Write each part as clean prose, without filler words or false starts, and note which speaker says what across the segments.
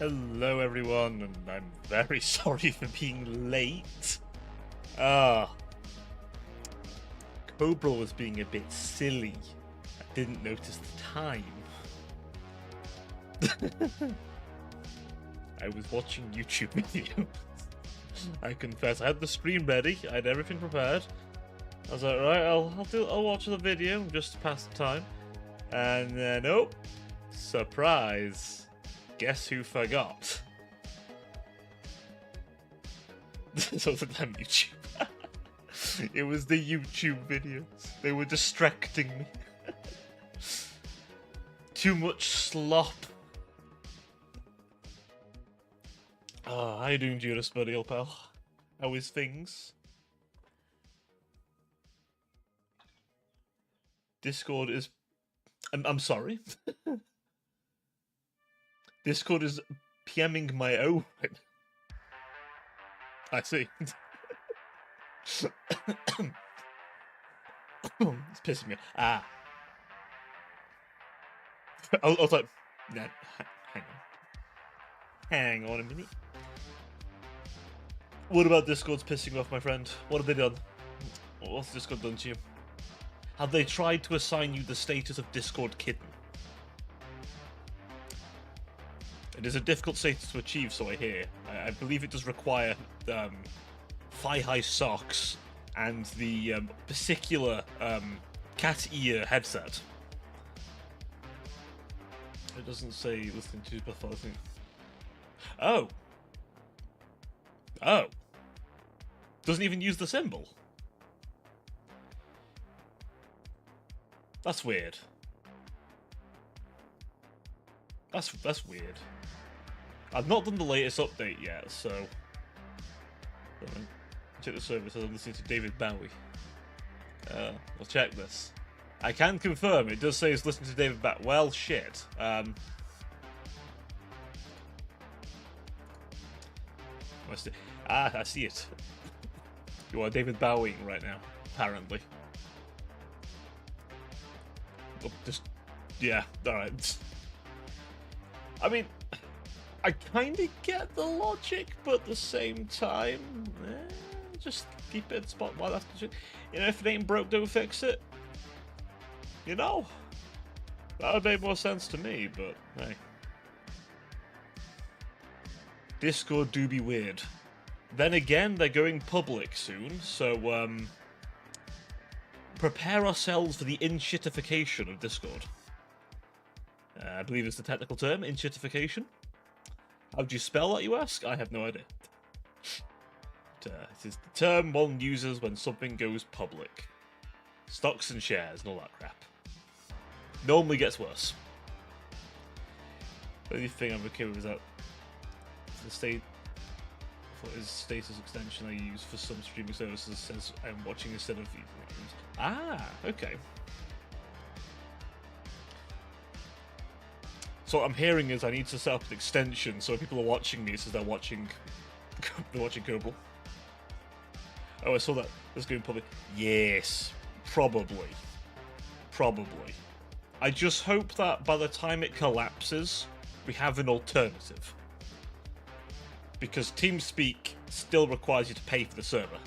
Speaker 1: Hello everyone, and I'm very sorry for being late. Cobra was being a bit silly. I didn't notice the time. I was watching YouTube videos. I confess, I had the screen ready, I had everything prepared. I was like, right, I'll watch the video just to pass the time. And then, oh, surprise! Guess who forgot? So it was on YouTube. It was the YouTube videos. They were distracting me. Too much slop. How you doing, Judas, buddy, old pal? How is things? Discord is... I'm sorry? Discord is PMing my own. I see. It's pissing me off. I was like, nah, hang on a minute. What about Discord's pissing you off, my friend? What have they done? What's Discord done to you? Have they tried to assign you the status of Discord kitten? It is a difficult status to achieve, so I hear. I believe it does require thigh-high socks and the particular cat ear headset. It doesn't say listening to before listening. Oh. Oh. Doesn't even use the symbol. That's weird. That's weird. I've not done the latest update yet, so check the service as I'm listening to David Bowie. We'll check this. I can confirm it does say it's listening to David Bowie. Well, shit. I see it. You are David Bowie right now, apparently. Oh, just, yeah, alright. I mean, I kind of get the logic, but at the same time, just keep it in spot while that's good. You know, if it ain't broke, don't fix it. You know? That would make more sense to me, but hey. Discord do be weird. Then again, they're going public soon, so prepare ourselves for the inshitification of Discord. I believe it's the technical term, inshitification. How do you spell that, you ask? I have no idea. It is the term one uses when something goes public. Stocks and shares and all that crap. Normally gets worse. The only thing I'm okay with is that the status extension I use for some streaming services says I'm watching instead of viewing. Ah, okay. So what I'm hearing is I need to set up an extension so people are watching me, so they're watching Kerbal. Oh, I saw that. That's going public. Yes, probably. I just hope that by the time it collapses, we have an alternative. Because TeamSpeak still requires you to pay for the server.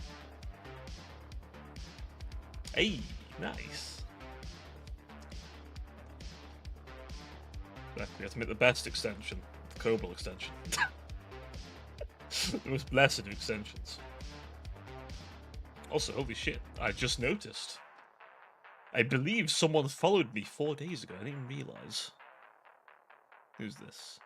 Speaker 1: Hey, nice. We have to make the best extension, the Cobra extension. The most blessed of extensions. Also, holy shit, I just noticed. I believe someone followed me 4 days ago. I didn't even realize. Who's this?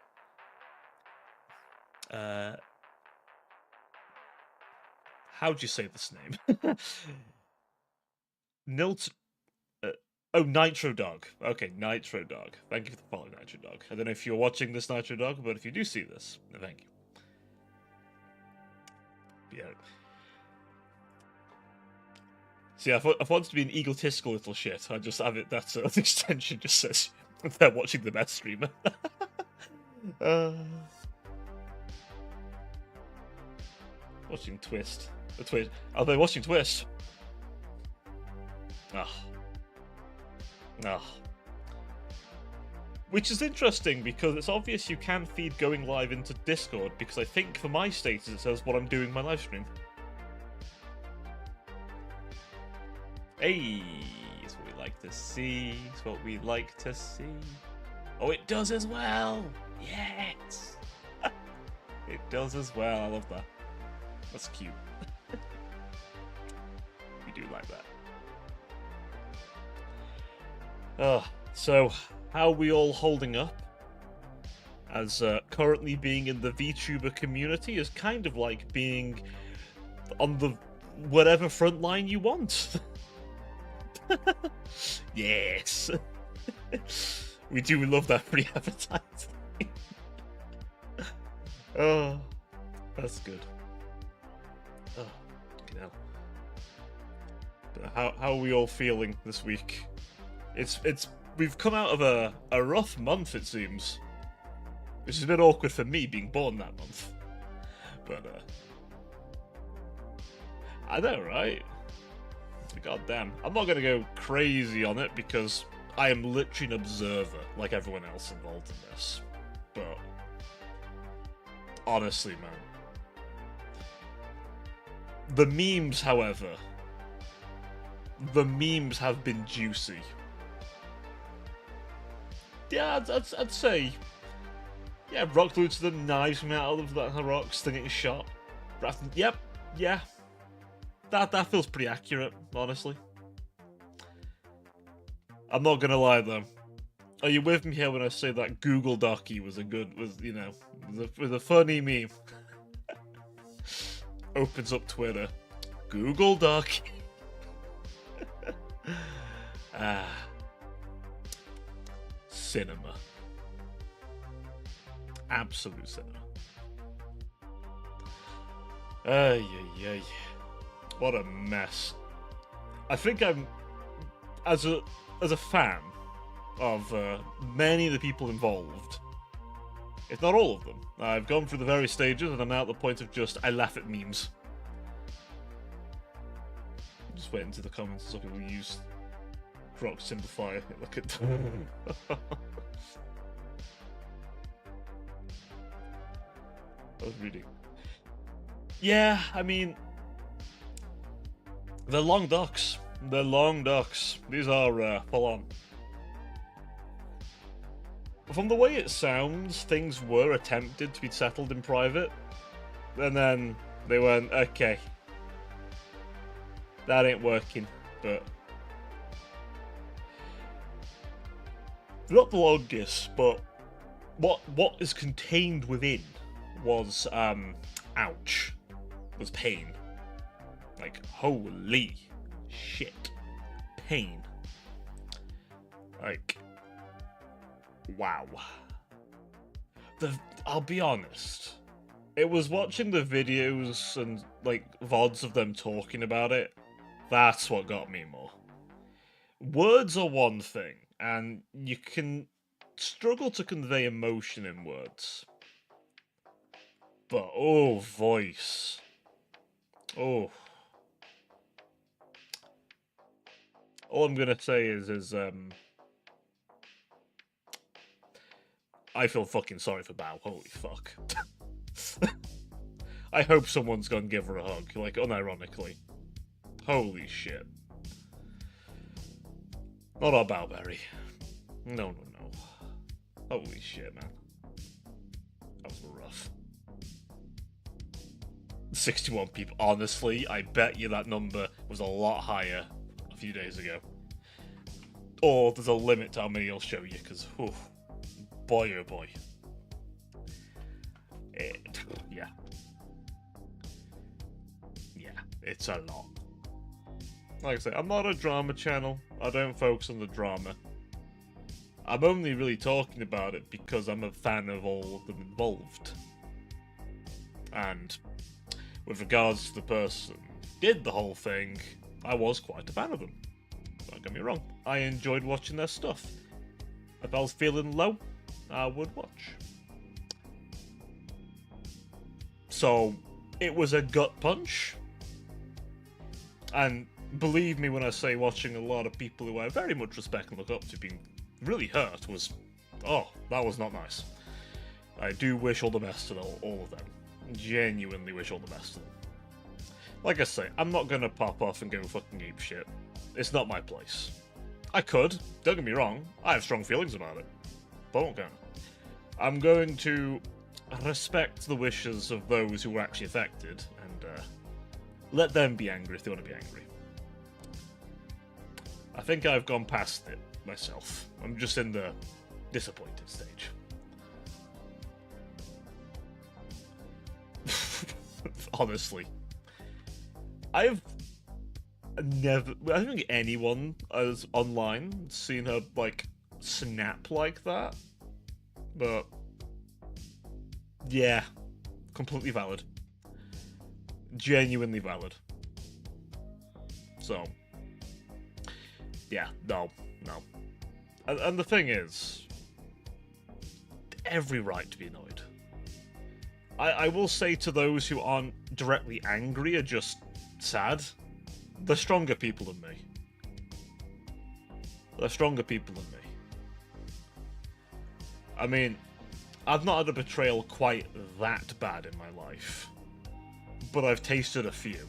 Speaker 1: How'd you say this name? Oh, Nitro Dog. Okay, Nitro Dog. Thank you for following Nitro Dog. I don't know if you're watching this, Nitro Dog, but if you do see this, thank you. Yeah. See, I thought it to be an egotistical little shit. I just have it that the extension just says they're watching the best streamer. Watching Twist. The Twist. Are they watching Twist? Oh. Which is interesting, because it's obvious you can feed going live into Discord, because I think for my status it says what I'm doing in my live stream. Hey, it's what we like to see. It's what we like to see. Oh, it does as well. Yes. It does as well. I love that. That's cute. We do like that. So how are we all holding up? As currently being in the VTuber community is kind of like being on the whatever front line you want. Yes. We do love that free advertising. Oh, that's good. Oh, fucking hell. But how are we all feeling this week? We've come out of a rough month, it seems. Which is a bit awkward for me, being born that month. But I know, right? God damn. I'm not gonna go crazy on it, because I am literally an observer, like everyone else involved in this. But honestly, man. The memes, however, the memes have been juicy. Yeah, I'd say. Yeah, rock glued to them, knives coming out of the rocks, thing getting shot. Yep, yeah. That feels pretty accurate, honestly. I'm not gonna lie though. Are you with me here when I say that Google Docky was a funny meme? Opens up Twitter. Google Docky. Cinema. Absolute cinema. Ay. What a mess. I think I'm, as a fan of many of the people involved, if not all of them, I've gone through the various stages and I'm now at the point of just, I laugh at memes. I'm just waiting to the comments so people use Grok Simplifier. Look at I was reading. Yeah, I mean, they're long docs. They're long docs. These are full on. From the way it sounds, things were attempted to be settled in private, and then they went, okay, that ain't working. But not the longest, but what is contained within was ouch, was pain. Like, holy shit, pain. Like, wow. I'll be honest, it was watching the videos and like VODs of them talking about it, that's what got me more. Words are one thing, and you can struggle to convey emotion in words. But, oh, voice. Oh. All I'm gonna say is I feel fucking sorry for Bao. Holy fuck. I hope someone's gonna give her a hug, like, unironically. Holy shit. Not our Bowberry. No. Holy shit, man. That was rough. 61 people. Honestly, I bet you that number was a lot higher a few days ago. Or there's a limit to how many I'll show you, because, boy oh boy. Yeah, it's a lot. Like I say, I'm not a drama channel. I don't focus on the drama. I'm only really talking about it because I'm a fan of all of them involved. And with regards to the person who did the whole thing, I was quite a fan of them. Don't get me wrong. I enjoyed watching their stuff. If I was feeling low, I would watch. So, it was a gut punch. And believe me when I say watching a lot of people who I very much respect and look up to being really hurt was Oh, that was not nice. I do wish all the best to all of them. Genuinely wish all the best to them. Like I say, I'm not gonna pop off and go fucking ape shit. It's not my place. I could, don't get me wrong, I have strong feelings about it. But I'm not gonna. I'm going to respect the wishes of those who were actually affected, and let them be angry if they want to be angry. I think I've gone past it myself. I'm just in the disappointed stage. Honestly. I don't think anyone as online seen her, like, snap like that. But, yeah, completely valid. Genuinely valid. So, yeah, no. And the thing is, every right to be annoyed. I will say to those who aren't directly angry or just sad, they're stronger people than me. They're stronger people than me. I mean, I've not had a betrayal quite that bad in my life, but I've tasted a few.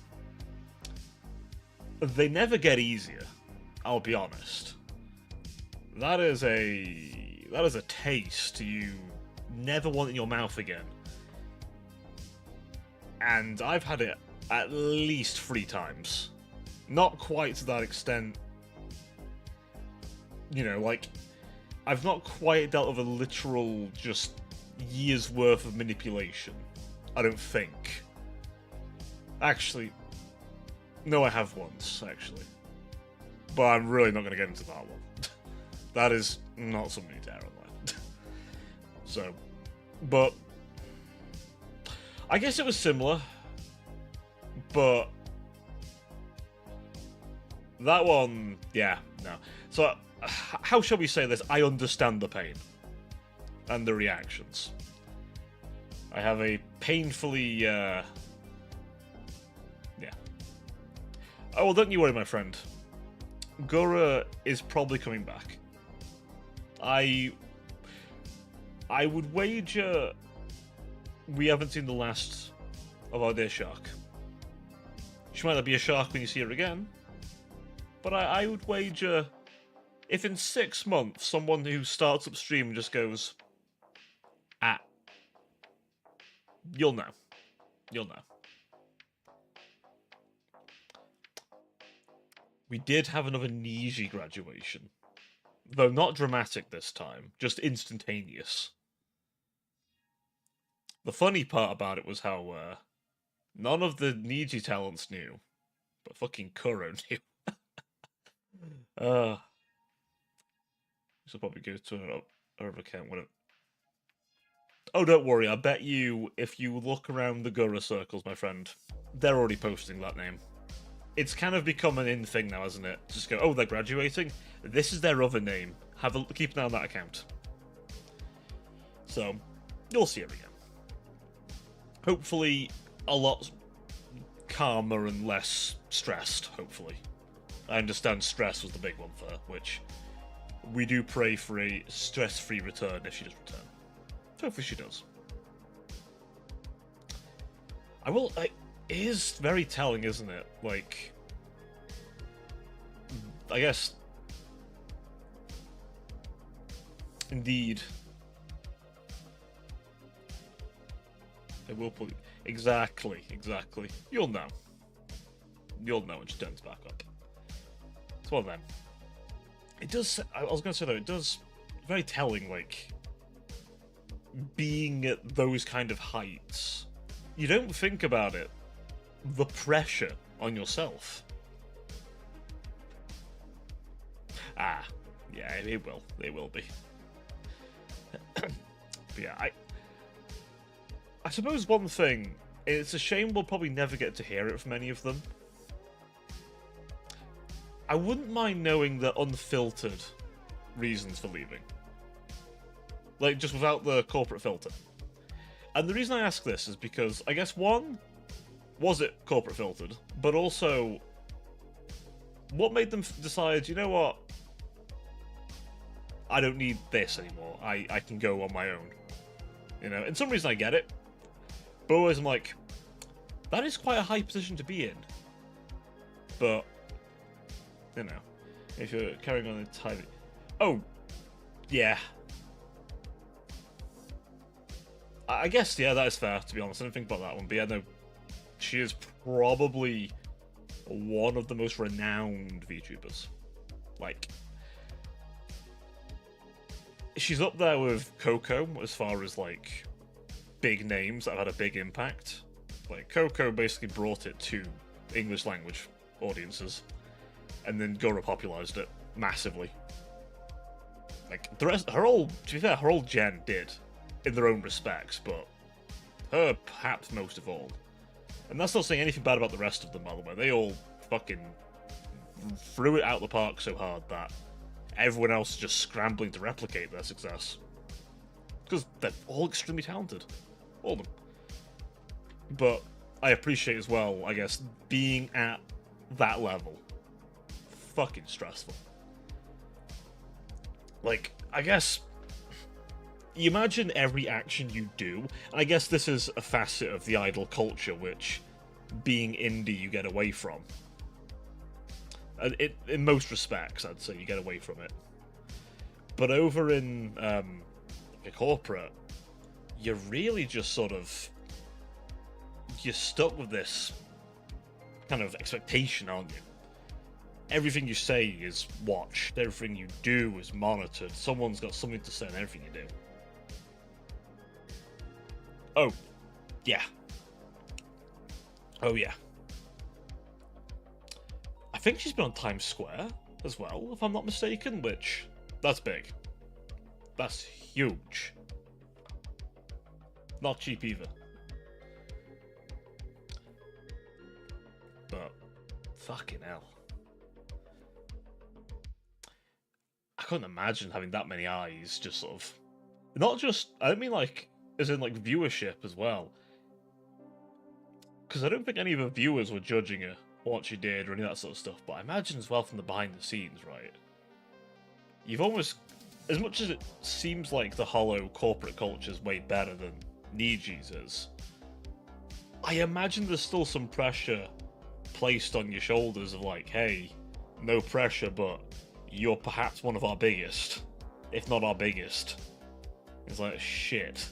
Speaker 1: They never get easier, I'll be honest. That is a taste you never want in your mouth again. And I've had it at least 3 times. Not quite to that extent. You know, like, I've not quite dealt with a literal, just, years worth of manipulation. I don't think. Actually, no, I have once, actually. But I'm really not going to get into that one. That is not something to air online. So, but I guess it was similar, but that one, yeah, no. So, how shall we say this? I understand the pain and the reactions. I have a painfully, yeah. Oh, well, don't you worry, my friend. Gura is probably coming back. I would wager we haven't seen the last of our dear shark. She might not be a shark when you see her again, but I would wager if in 6 months someone who starts upstream and just goes, you'll know. You'll know. We did have another Niji graduation. Though not dramatic this time, just instantaneous. The funny part about it was how none of the Niji talents knew, but fucking Kuro knew. Should probably go to her account. Oh, don't worry, I bet you, if you look around the Gura circles, my friend, they're already posting that name. It's kind of become an in thing now, hasn't it? Just go, oh, they're graduating? This is their other name. Keep an eye on that account. So, you'll see her again. Hopefully, a lot calmer and less stressed, hopefully. I understand stress was the big one for her, which we do pray for a stress-free return if she does return. Hopefully she does. It is very telling, isn't it? Like, I guess, indeed, they will put exactly. You'll know when she turns back up. It's one of them. It does. I was going to say though, it does very telling. Like, being at those kind of heights, you don't think about it. The pressure on yourself. Yeah, it will. It will be. But yeah, I suppose one thing, it's a shame we'll probably never get to hear it from any of them. I wouldn't mind knowing the unfiltered reasons for leaving. Like, just without the corporate filter. And the reason I ask this is because, I guess, one, was it corporate filtered? But also, what made them decide, you know what? I don't need this anymore. I can go on my own. You know, in some reason I get it. But always I'm like, that is quite a high position to be in. But, you know, if you're carrying on entirely... Oh, yeah. I guess, yeah, that is fair, to be honest. I didn't think about that one. But yeah, no, she is probably one of the most renowned VTubers. Like, she's up there with Coco as far as, like, big names that have had a big impact. Like, Coco basically brought it to English language audiences, and then Gora popularized it massively. Like, the rest, her whole, to be fair, her whole gen did, in their own respects, but her perhaps most of all. And that's not saying anything bad about the rest of them, by the way. They all fucking threw it out the park so hard that everyone else is just scrambling to replicate their success. Because they're all extremely talented. All of them. But I appreciate as well, I guess, being at that level. Fucking stressful. Like, I guess, you imagine every action you do, and I guess this is a facet of the idol culture, which, being indie, you get away from. In most respects, I'd say you get away from it. But over in a corporate, you're really just sort of... You're stuck with this kind of expectation, aren't you? Everything you say is watched. Everything you do is monitored. Someone's got something to say on everything you do. Oh, yeah. Oh, yeah. I think she's been on Times Square as well, if I'm not mistaken, which... That's big. That's huge. Not cheap either. But, fucking hell. I couldn't imagine having that many eyes just sort of... Not just... I don't mean like... As in like viewership as well. Because I don't think any of the viewers were judging her, what she did, or any of that sort of stuff. But I imagine as well from the behind the scenes, right? You've almost... As much as it seems like the hollow corporate culture is way better than Niji's is, I imagine there's still some pressure placed on your shoulders of like, hey, no pressure, but you're perhaps one of our biggest, if not our biggest. It's like, shit.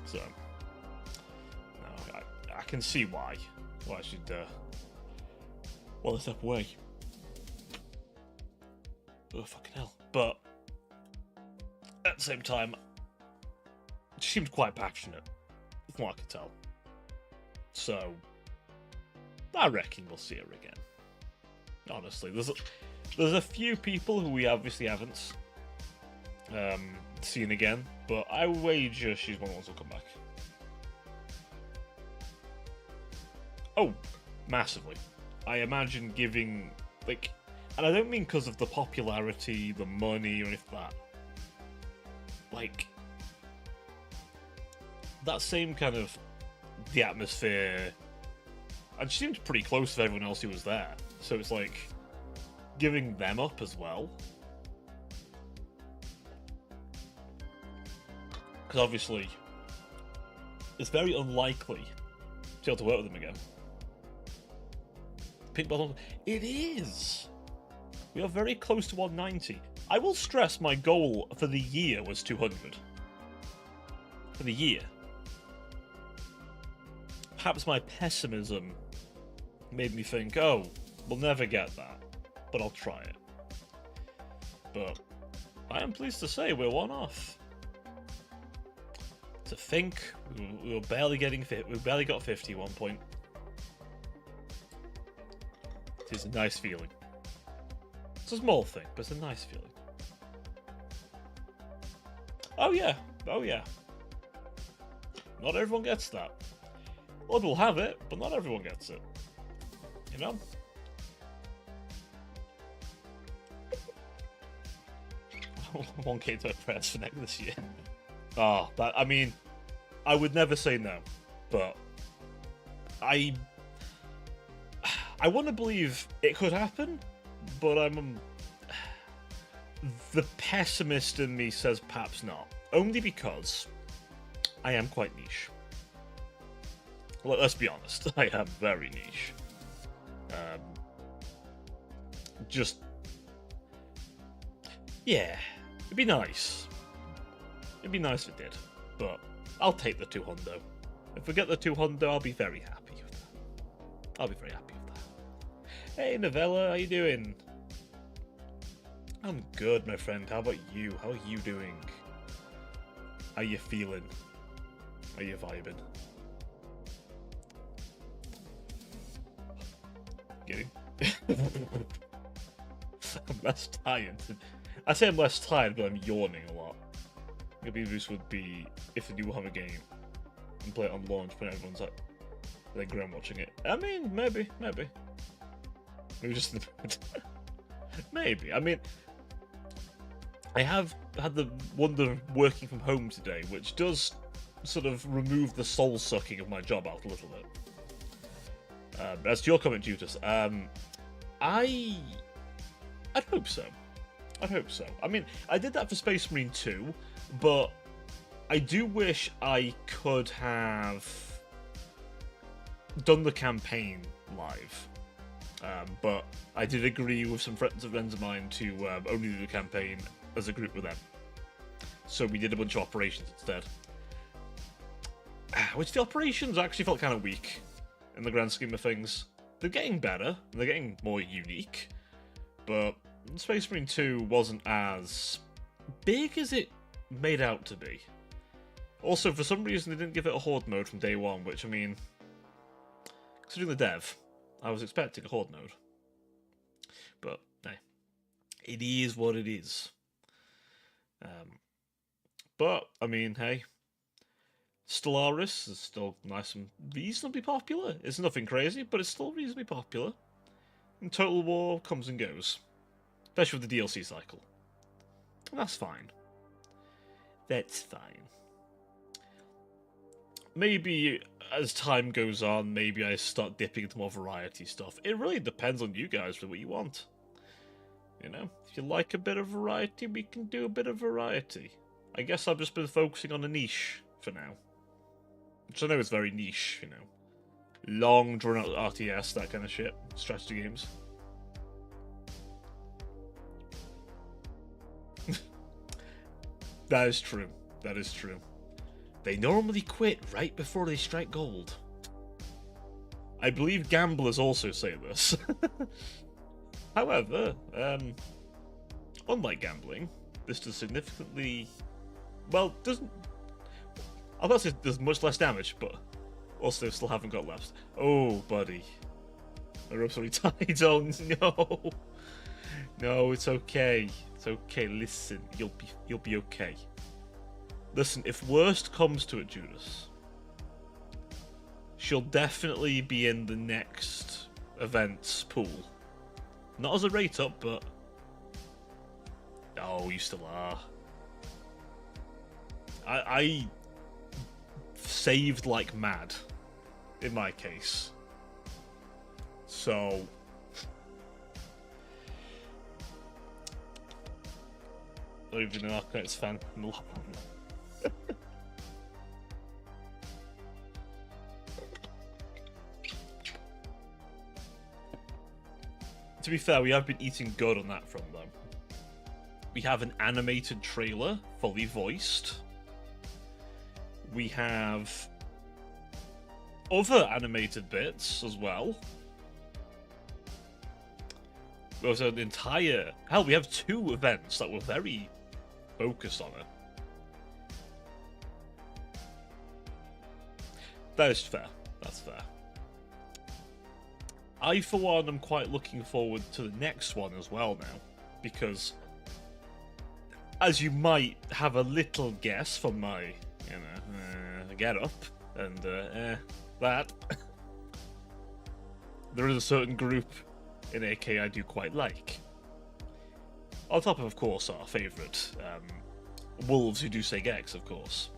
Speaker 1: So, no, I can see why I should, well, step away. Oh, fucking hell. But, at the same time, she seemed quite passionate, from what I could tell. So, I reckon we'll see her again. Honestly, there's a few people who we obviously haven't seen again, but I wager she's one of the ones who'll come back. Oh, massively. I imagine giving, like, and I don't mean because of the popularity, the money, or anything like that. Like, that same kind of, the atmosphere, and she seemed pretty close to everyone else who was there. So it's like, giving them up as well. Because obviously, it's very unlikely to be able to work with them again. Pink bottom, it is! We are very close to 190. I will stress my goal for the year was 200. For the year. Perhaps my pessimism made me think, oh, we'll never get that, but I'll try it. But I am pleased to say we're one off. To think we were barely getting fit, we barely got 50 at one point. It is a nice feeling. It's a small thing, but it's a nice feeling. Oh yeah, oh yeah. Not everyone gets that. A lot of people have it, but not everyone gets it. You know? 1K to press for next this year. Ah, that, I mean, I would never say no, but I want to believe it could happen, but I'm the pessimist in me says perhaps not. Only because I am quite niche. Let's be honest, I am very niche. Just... yeah, it'd be nice. It'd be nice if it did, but I'll take the 200. If we get the 200, I'll be very happy with that. I'll be very happy with that. Hey, Novella, how you doing? I'm good, my friend. How about you? How are you doing? How you feeling? Are you vibing? Getting? I'm less tired. I say I'm less tired, but I'm yawning a lot. Maybe this would be if they do have a game and play it on launch when everyone's like ground watching it. I mean, maybe. Maybe just in the mood. Maybe. I mean, I have had the wonder of working from home today, which does sort of remove the soul sucking of my job out a little bit. As to your comment, Judas, I'd hope so. I'd hope so. I mean, I did that for Space Marine 2, but I do wish I could have done the campaign live. But I did agree with some friends of mine to only do the campaign as a group with them. So we did a bunch of operations instead. Which the operations actually felt kind of weak in the grand scheme of things. They're getting better, they're getting more unique, but Space Marine 2 wasn't as big as it made out to be. Also, for some reason, they didn't give it a Horde mode from day one, which, I mean, considering the dev, I was expecting a Horde mode. But, hey, it is what it is. But, I mean, hey, Stellaris is still nice and reasonably popular. It's nothing crazy, but it's still reasonably popular. And Total War comes and goes. Especially with the DLC cycle. And that's fine. That's fine. Maybe as time goes on, maybe I start dipping into more variety stuff. It really depends on you guys for what you want. You know, if you like a bit of variety, we can do a bit of variety. I guess I've just been focusing on a niche for now. Which I know is very niche, you know. Long, drawn-out RTS, that kind of shit. Strategy games. That is true. That is true. They normally quit right before they strike gold. I believe gamblers also say this. However, unlike gambling, this does significantly... well, doesn't... I was about to say does much less damage, but also still haven't got left. Oh, buddy. My rope's already tied. Oh, no. No, it's okay. It's okay. Listen, you'll be okay. Listen, if worst comes to it, Judas, she'll definitely be in the next event's pool. Not as a rate up, but... oh, you still are. I saved like mad, in my case. So... not even an Arcanets fan. To be fair, we have been eating good on that front, though. We have an animated trailer, fully voiced. We have other animated bits as well. We also have an entire... hell, we have 2 events that were very focused on it. That is fair. That's fair. I, for one, am quite looking forward to the next one as well now, because, as you might have a little guess from my, you know, get up and that, there is a certain group in AK I do quite like. On top of course, our favourite wolves who do say Gex, of course.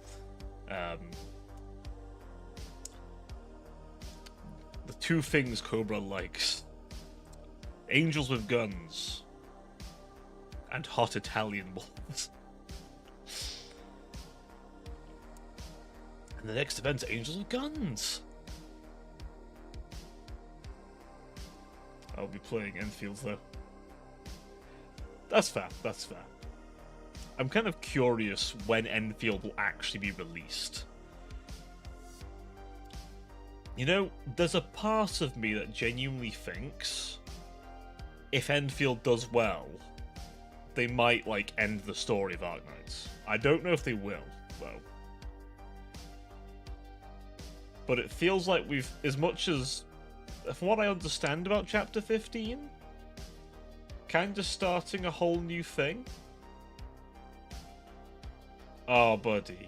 Speaker 1: The 2 things Cobra likes: angels with guns and hot Italian wolves. And the next event, Angels of Guns. I'll be playing Enfields though. That's fair, that's fair. I'm kind of curious when Enfield will actually be released. You know, there's a part of me that genuinely thinks if Enfield does well, they might, like, end the story of Arknights. I don't know if they will, though. But it feels like we've, as much as, from what I understand about Chapter 15, kind of starting a whole new thing. Oh, buddy.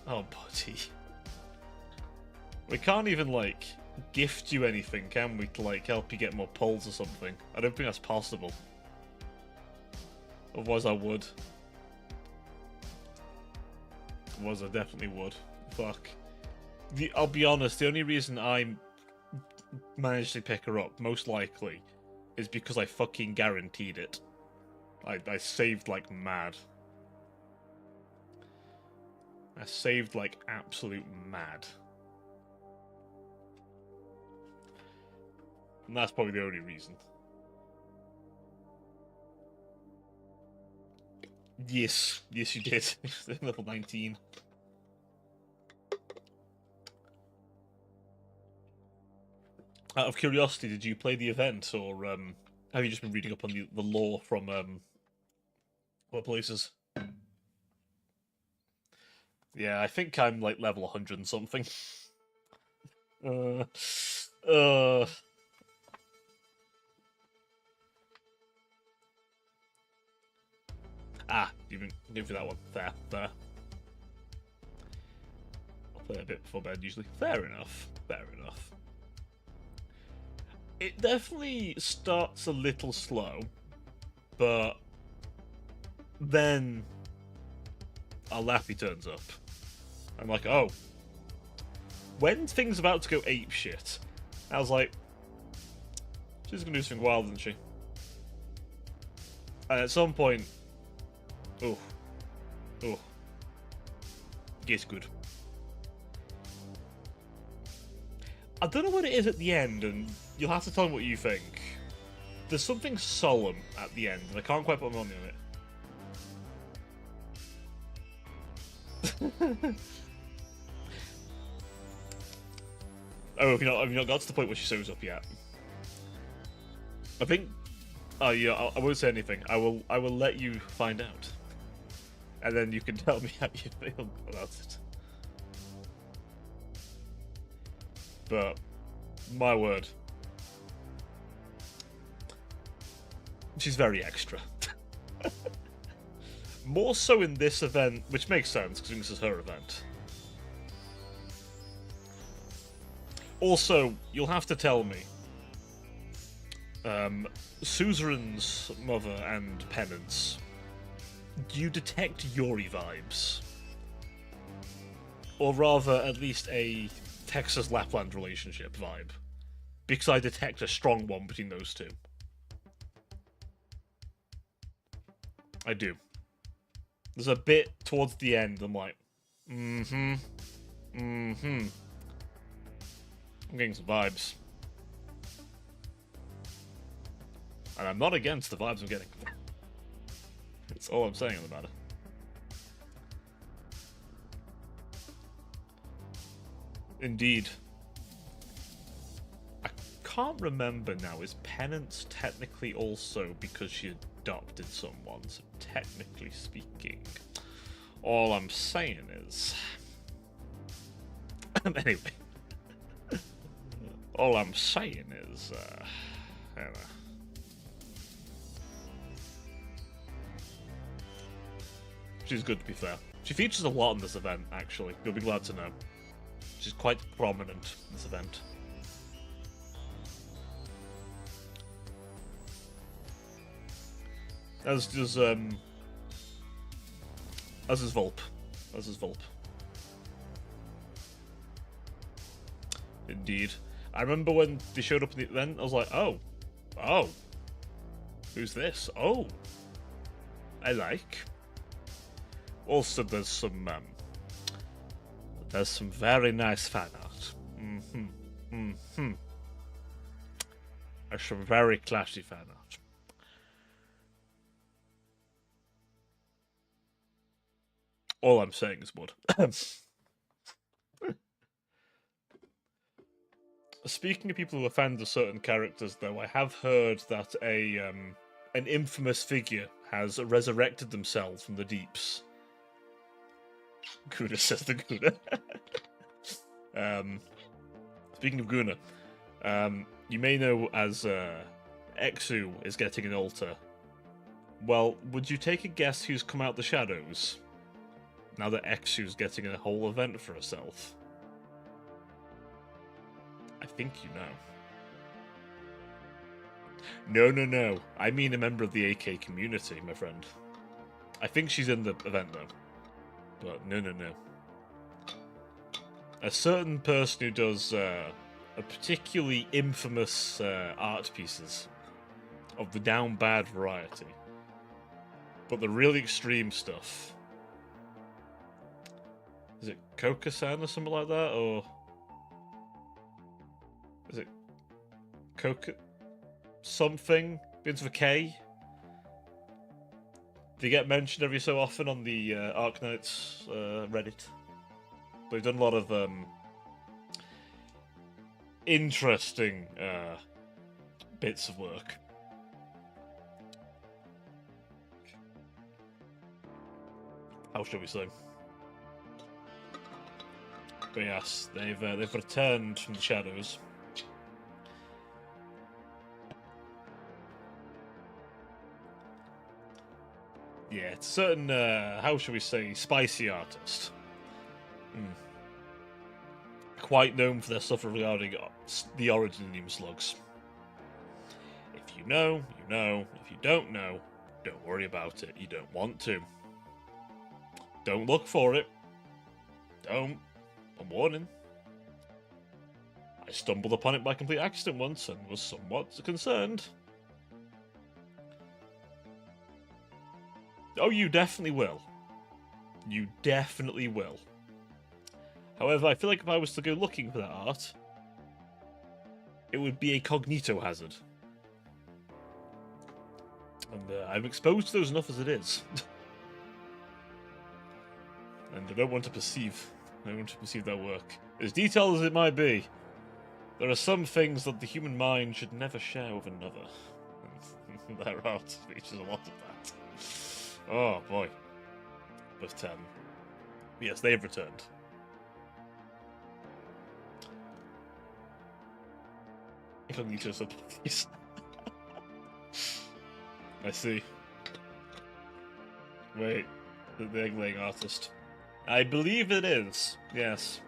Speaker 1: Oh, buddy. We can't even, like, gift you anything, can we, to, like, help you get more polls or something? I don't think that's possible. Otherwise I would. Otherwise I definitely would. Fuck. I'll be honest, the only reason I managed to pick her up, most likely, is because I fucking guaranteed it. I saved like mad. I saved like absolute mad. And that's probably the only reason. Yes, yes you did. Level 19. Out of curiosity, did you play the event, or have you just been reading up on the lore from what places? Yeah, I think I'm like level 100 and something. Ah, you've been going for that one. Fair, fair. I'll play a bit before bed usually. Fair enough, fair enough. It definitely starts a little slow, but then our Laffy turns up. I'm like, oh. When things about to go apeshit, I was like, she's gonna do something wild, isn't she? And at some point, oh, gets good. I don't know what it is at the end, and you'll have to tell me what you think. There's something solemn at the end, and I can't quite put my money on it. Oh, have you not got to the point where she shows up yet? I think. Oh yeah, I won't say anything. I will let you find out, and then you can tell me how you feel about it. But my word, she's very extra. More so in this event, which makes sense because this is her event. Also, you'll have to tell me, Suzerain's mother and Penance, do you detect Yuri vibes? Or rather, at least a Texas-Lapland relationship vibe? Because I detect a strong one between those two. I do. There's a bit towards the end, I'm like, I'm getting some vibes. And I'm not against the vibes I'm getting. That's all I'm saying on the matter. Indeed. I can't remember now, is Penance technically also because she adopted someone? So technically speaking, all I'm saying is... anyway. All I'm saying is, she's good, to be fair. She features a lot in this event, actually. You'll be glad to know. She's quite prominent in this event. As is Volp. As is Volp. Indeed. I remember when they showed up in the event, I was like, oh, who's this? Oh, I like. Also, there's some very nice fan art. There's some very classy fan art. All I'm saying is wood. Speaking of people who are fans of certain characters, though, I have heard that an infamous figure has resurrected themselves from the deeps. Guna says the Guna. Speaking of Guna, you may know as Exu is getting an altar. Well, would you take a guess who's come out the shadows? Now that Exu's getting a whole event for herself. I think you know. No. I mean a member of the AK community, my friend. I think she's in the event, though. But no. A certain person who does a particularly infamous art pieces of the down bad variety. But the really extreme stuff. Is it Koka-san or something like that? Or is it Coca something? Begins with a K? They get mentioned every so often on the Arknights Reddit. They've done a lot of interesting bits of work. How shall we say? But yes, they've returned from the shadows. Yeah, it's a certain, how shall we say, spicy artist. Quite known for their stuff regarding the origin of slugs. If you know, you know. If you don't know, don't worry about it. You don't want to. Don't look for it. Don't. I'm warning. I stumbled upon it by complete accident once and was somewhat concerned. Oh, you definitely will. You definitely will. However, I feel like if I was to go looking for that art, it would be a cognito hazard. And I'm exposed to those enough as it is. And I don't want to perceive that work. As detailed as it might be, there are some things that the human mind should never share with another. And their art features a lot of that. Oh boy. But yes, they've returned. Incognito subtleties. I see. Wait, the egg-laying artist. I believe it is, yes.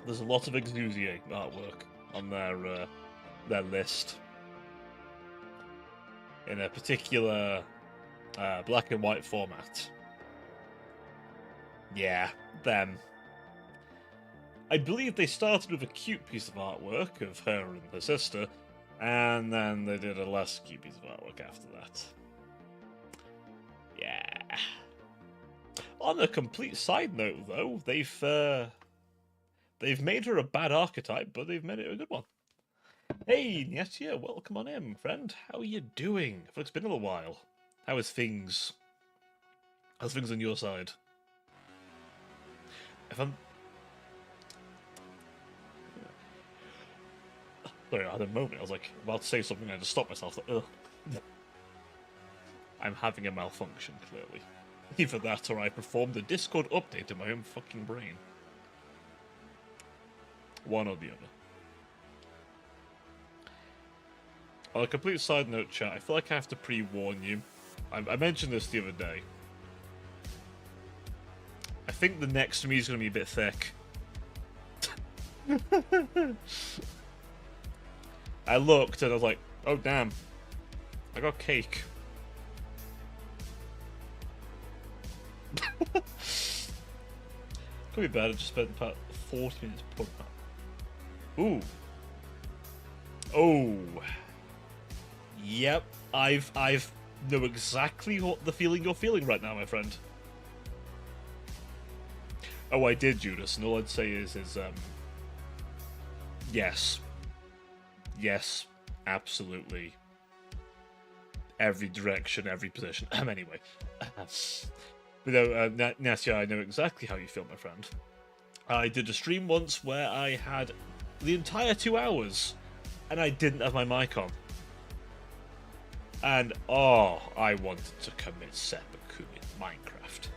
Speaker 1: There's a lot of Exusier artwork on their list. In a particular black and white format. Yeah, them. I believe they started with a cute piece of artwork of her and her sister, and then they did a less cute piece of artwork after that. Yeah. On a complete side note, though, they've made her a bad archetype, but they've made it a good one. Hey, Nyatia, welcome on in, friend. How are you doing? I feel like it's been a little while. How is things? How's things on your side? If I'm... Sorry, I had a moment. I was like about to say something and I just stopped myself. Like, ugh. I'm having a malfunction, clearly. Either that or I performed a Discord update in my own fucking brain. One or the other. On a complete side note, chat, I feel like I have to pre-warn you. I mentioned this the other day. I think the next to me is going to be a bit thick. I looked and I was like, oh damn, I got cake. Could be bad, I just spent about 40 minutes putting that. Ooh. Oh. Yep, I've know exactly what the feeling you're feeling right now, my friend. Oh, I did, Judas, and all I'd say is yes. Yes, absolutely. Every direction, every position. Anyway. But no, Nastia, I know exactly how you feel, my friend. I did a stream once where I had the entire 2 hours, and I didn't have my mic on. And, oh, I wanted to commit seppuku in Minecraft.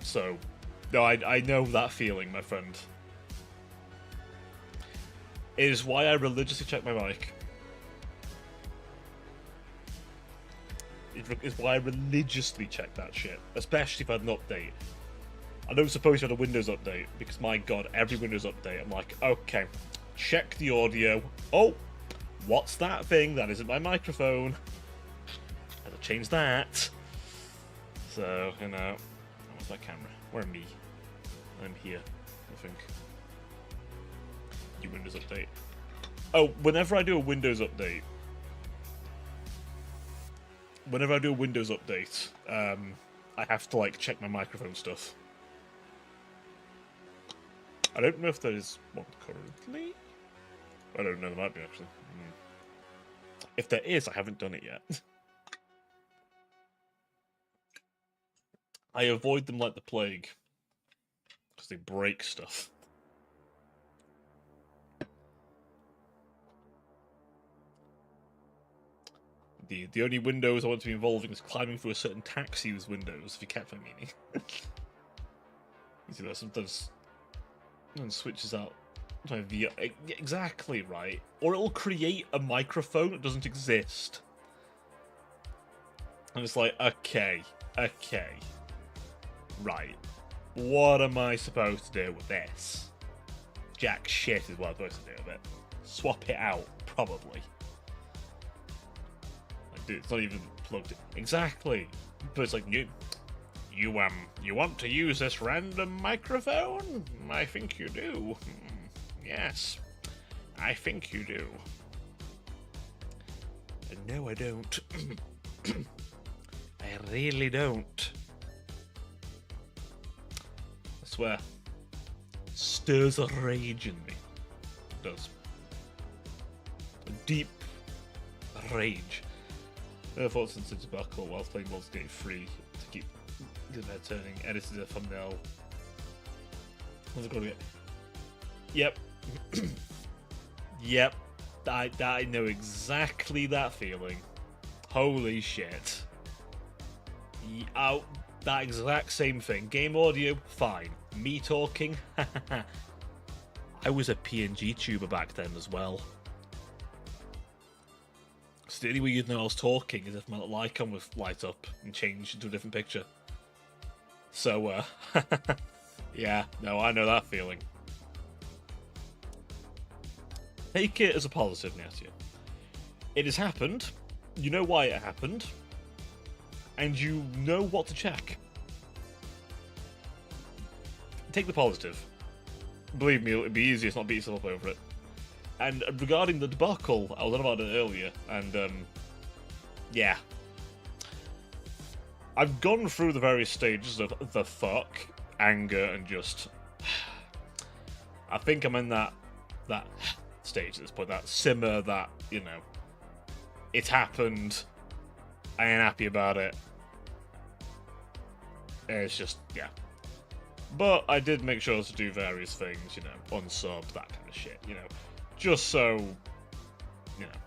Speaker 1: So, no, I know that feeling, my friend. It is why I religiously check my mic. It's why I religiously check that shit, especially if I had an update. I don't suppose you had a Windows update, because my god, every Windows update, I'm like, okay, check the audio. Oh, what's that thing? That isn't my microphone. I have to change that. So, you know, where's my camera? Where am I? I'm here, I think. New Windows update. Oh, whenever I do a Windows update, I have to, like, check my microphone stuff. I don't know if there is one currently. I don't know, there might be, actually. If there is, I haven't done it yet. I avoid them like the plague, because they break stuff. The only Windows I want to be involving is climbing through a certain taxi with Windows, if you catch my meaning. You see that sometimes and switches out my VR. Exactly right. Or it'll create a microphone that doesn't exist. And it's like, okay. Right. What am I supposed to do with this? Jack shit is what I'm supposed to do with it. Swap it out, probably. Dude, it's not even plugged in. Exactly. But it's like, you want to use this random microphone? I think you do. Yes. I think you do. And no, I don't. I really don't. I swear. It stirs a rage in me. It does. A deep rage. I thought since it's buckle whilst playing Baldur's Gate 3 to keep the head turning, edited a thumbnail. What's it called again? Yep. Yep. I know exactly that feeling. Holy shit. Oh, that exact same thing. Game audio, fine. Me talking, I was a PNG tuber back then as well. So the only way you'd know I was talking is if my little icon would light up and change into a different picture. So, yeah, no, I know that feeling. Take it as a positive, Natia. It has happened, you know why it happened, and you know what to check. Take the positive. Believe me, it'd be easier to not beat yourself up over it. And regarding the debacle, I was on about it earlier, and yeah. I've gone through the various stages of the fuck, anger, and just... I think I'm in that stage at this point, that simmer, that, you know, it's happened, I ain't happy about it. And it's just, yeah. But I did make sure to do various things, you know, unsub, that kind of shit, you know. Just so, you know.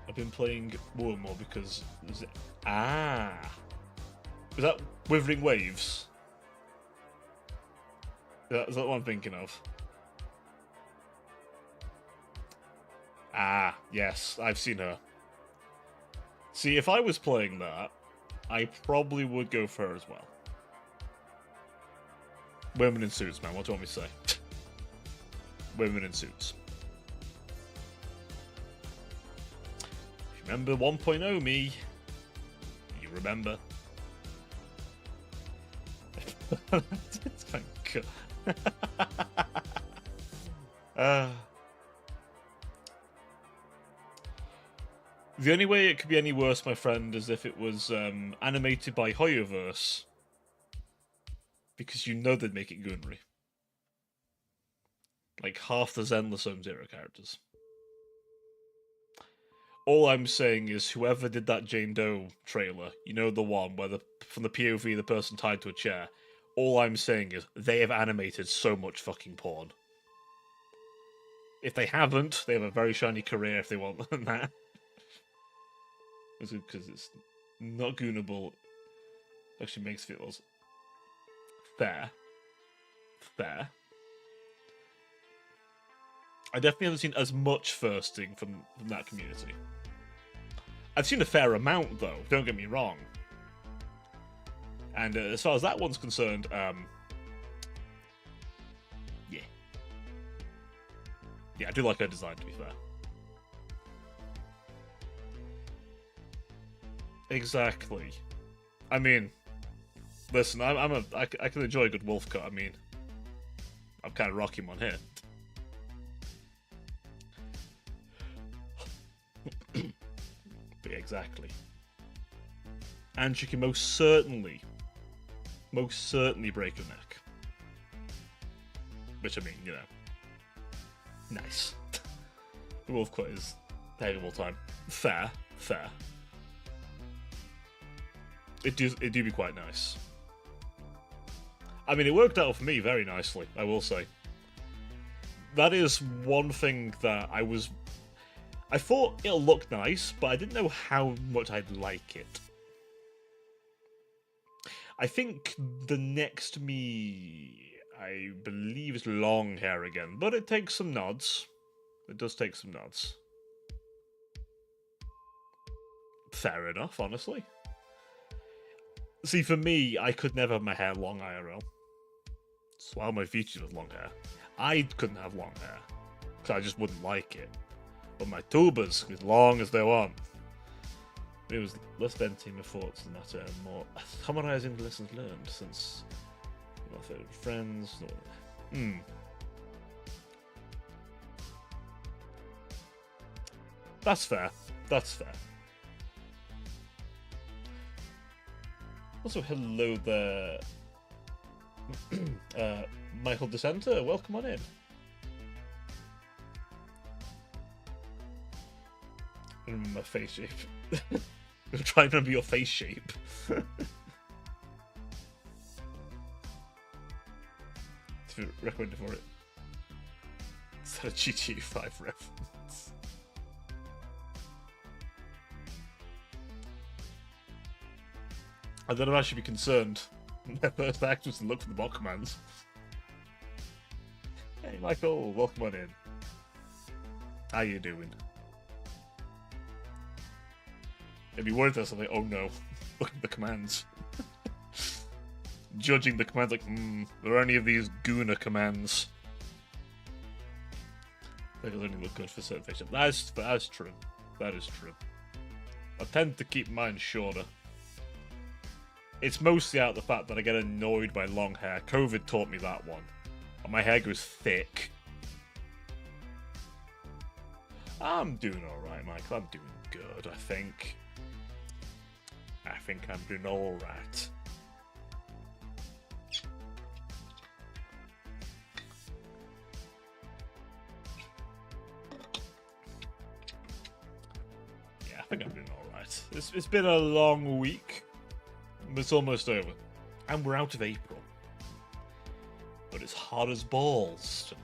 Speaker 1: I've been playing more and more because... Is that Withering Waves? Is that what I'm thinking of? Yes, I've seen her. See, if I was playing that, I probably would go for her as well. Women in suits, man, what do you want me to say? Women in suits. If you remember 1.0 me, you remember. Thank God. The only way it could be any worse, my friend, is if it was animated by Hoyoverse. Because you know they'd make it Gunry. Like half the Zenless Zone Zero characters. All I'm saying is whoever did that Jane Doe trailer, you know, the one where from the POV the person tied to a chair, all I'm saying is they have animated so much fucking porn. If they haven't, they have a very shiny career if they want that. Because it's not goonable. Actually makes feels fair. Fair. I definitely haven't seen as much firsting from that community. I've seen a fair amount, though, don't get me wrong. And as far as that one's concerned, yeah. Yeah, I do like her design, to be fair. Exactly. I mean, listen, I can enjoy a good wolf cut. I mean, I'm kind of rocking one here. But yeah, exactly. And she can most certainly break her neck. Which, I mean, you know, nice. The wolf cut is head of all time. Fair. It do be quite nice. I mean, it worked out for me very nicely, I will say. That is one thing that I thought it'll look nice, but I didn't know how much I'd like it. I think the next me, I believe, is long hair again, but it takes some nods. It does take some nods. Fair enough, honestly. See, for me, I could never have my hair long IRL. That's why my features with long hair. I couldn't have long hair, because I just wouldn't like it. But my tubers, as long as they want. It was less venting my thoughts than that, and more summarising the lessons learned since my favourite friends. That's fair. That's fair. Also, hello there, Michael Dissenter. Welcome on in. Remember my face shape. I'm trying to remember your face shape. If you recommend it for it. Is that a GTA 5 reference? I don't know if I should be concerned. My first act was to look for the bot commands. Hey Michael, welcome on in. How you doing? It'd be worth us, I'm like, oh no, look at the commands. Judging the commands like, there are any of these Guna commands. They will only look good for certain faces. That is true. That is true. I tend to keep mine shorter. It's mostly out of the fact that I get annoyed by long hair. COVID taught me that one. And my hair goes thick. I'm doing alright, Michael. I'm doing good, I think. I think I'm doing alright. Yeah, I think I'm doing alright. It's been a long week. But it's almost over. And we're out of April. But it's hot as balls today.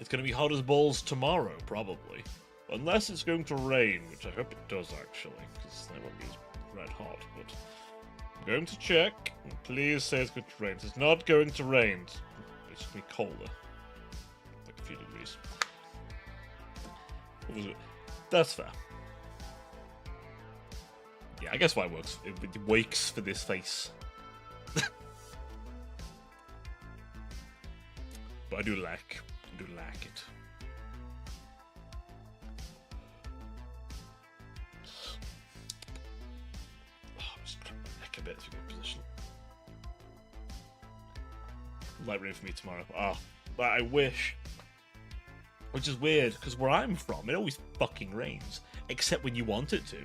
Speaker 1: It's going to be hot as balls tomorrow, probably. Unless it's going to rain, which I hope it does, actually. Because that won't be as red hot. But I'm going to check. And please say it's going to rain. It's not going to rain. It's going to be colder. Like a few degrees. What was it? That's fair. Yeah, I guess why it works. It wakes for this face. But I do like it. Oh, I'm just trying my neck a bit to get position. Light rain for me tomorrow. Oh, I wish. Which is weird, because where I'm from, it always fucking rains. except when you want it to.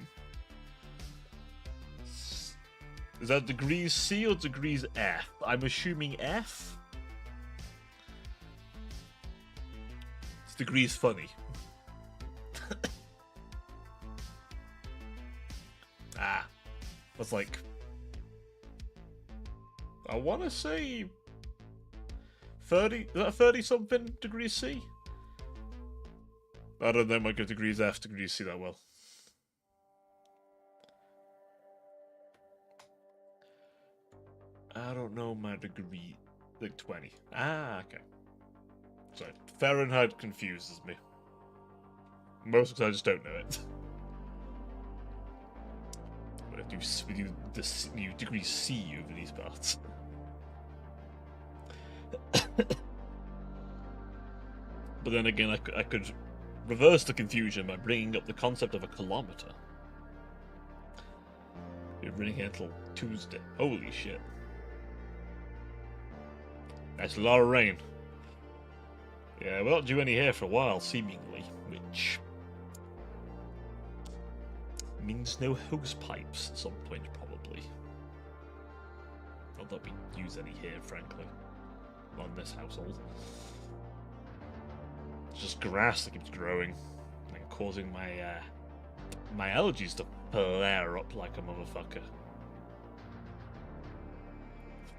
Speaker 1: Is that degrees C or degrees F? I'm assuming F. It's degrees funny. That's like, I want to say 30. Is that 30 something degrees C? I don't know my degrees F, degrees C that well. I don't know my degree, like 20. Okay. So Fahrenheit confuses me. Most because I just don't know it. But we do this new degree C over these parts. But then again, I could reverse the confusion by bringing up the concept of a kilometer. We're running here until Tuesday. Holy shit. That's a lot of rain. Yeah, we're not due any here for a while, seemingly, which means no hose pipes at some point, probably. Not that we use any here, frankly. Not in this household. It's just grass that keeps growing and causing my my allergies to flare up like a motherfucker.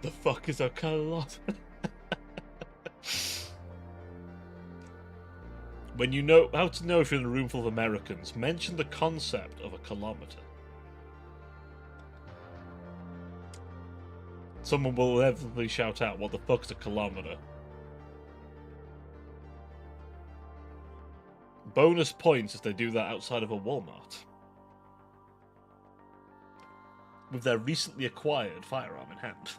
Speaker 1: The fuck is a kilometer? When you know how to know if you're in a room full of Americans, mention the concept of a kilometer. Someone will inevitably shout out, "What the fuck's a kilometer?" Bonus points if they do that outside of a Walmart. With their recently acquired firearm in hand.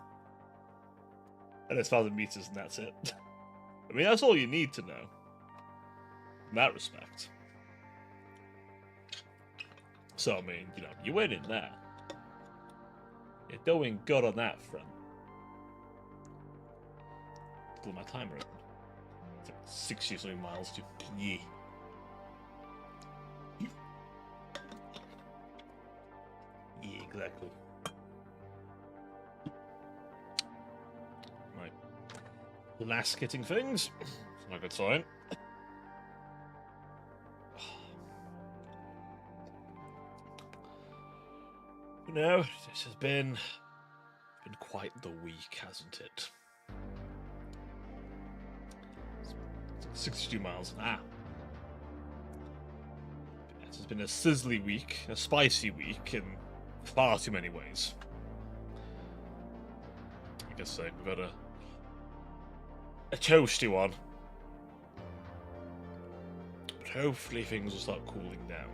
Speaker 1: And it's 1,000 meters and that's it. I mean, that's all you need to know. In that respect. So, I mean, you know, you win in there. You're doing good on that front. Pull my timer open. It's like 60 or something miles to. Yeah. Yeah, exactly. Right. Last hitting things. It's not a good sign. No, this has been quite the week, hasn't it? 62 miles. It has been a sizzly week, a spicy week in far too many ways. I guess we've got a toasty one. But hopefully things will start cooling down.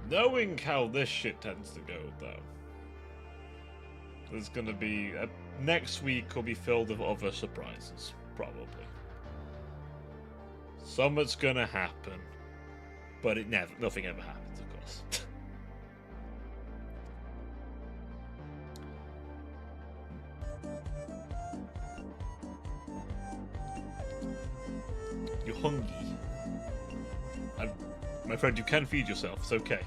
Speaker 1: Knowing how this shit tends to go, though. There's gonna be... next week will be filled with other surprises, probably. Something's gonna happen. But nothing ever happens, of course. You're hungry. My friend, you can feed yourself. It's okay.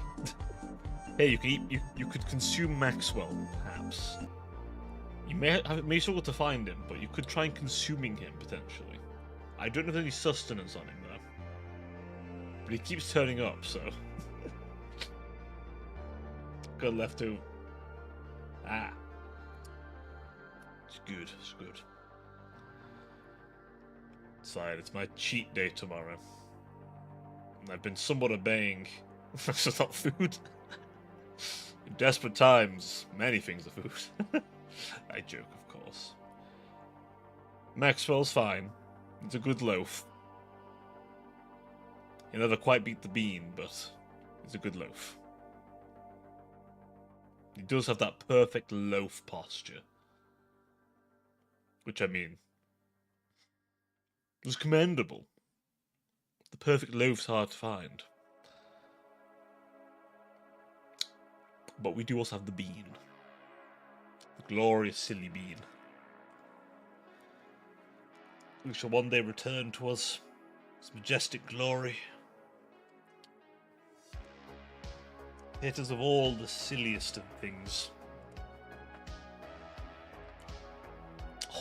Speaker 1: Hey, you can eat. You could consume Maxwell, perhaps. You may struggle to find him, but you could try and consuming him potentially. I don't know if there's any sustenance on him though, but he keeps turning up. So got left to. It's good. It's good. Sorry, it's my cheat day tomorrow. I've been somewhat obeying. That's not food. In desperate times, many things are food. I joke, of course. Maxwell's fine. It's a good loaf. He never quite beat the bean, but it's a good loaf. He does have that perfect loaf posture. Which, I mean, was commendable. The perfect loaf's hard to find. But we do also have the bean. The glorious silly bean. Which shall one day return to us. Its majestic glory. It is of all the silliest of things.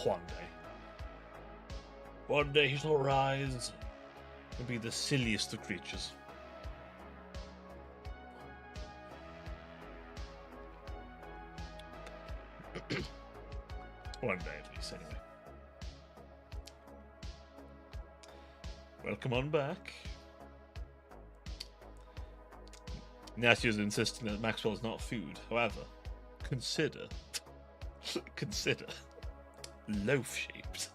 Speaker 1: One day. One day he shall rise and be the silliest of creatures. One day at least, anyway. Welcome on back. Nasty is insisting that Maxwell is not food. However, consider loaf-shaped.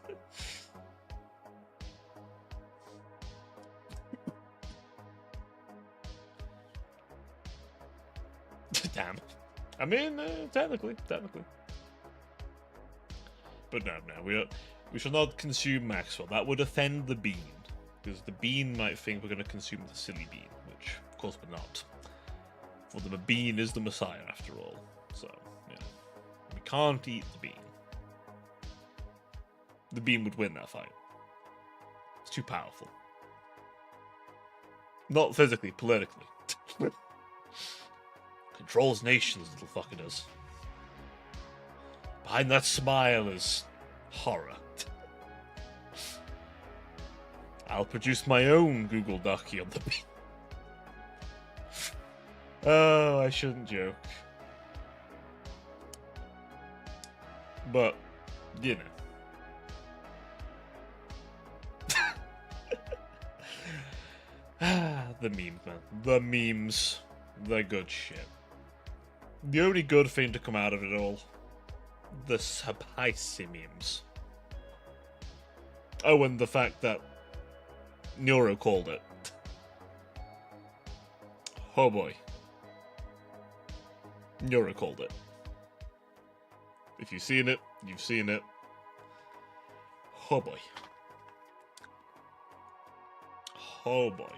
Speaker 1: Damn. I mean, technically. But no, we shall not consume Maxwell. That would offend the bean. Because the bean might think we're going to consume the silly bean, which, of course, we're not. For the bean is the Messiah, after all. So, yeah. We can't eat the bean. The bean would win that fight. It's too powerful. Not physically, politically. Controls nations, little fucker does. Behind that smile is horror. I'll produce my own Google Docu on the bean. Oh, I shouldn't joke. But, you know. The memes, man. The memes. The good shit. The only good thing to come out of it all. The spicy memes. Oh, and the fact that Neuro called it. Oh boy. Neuro called it. If you've seen it, you've seen it. Oh boy. Oh boy.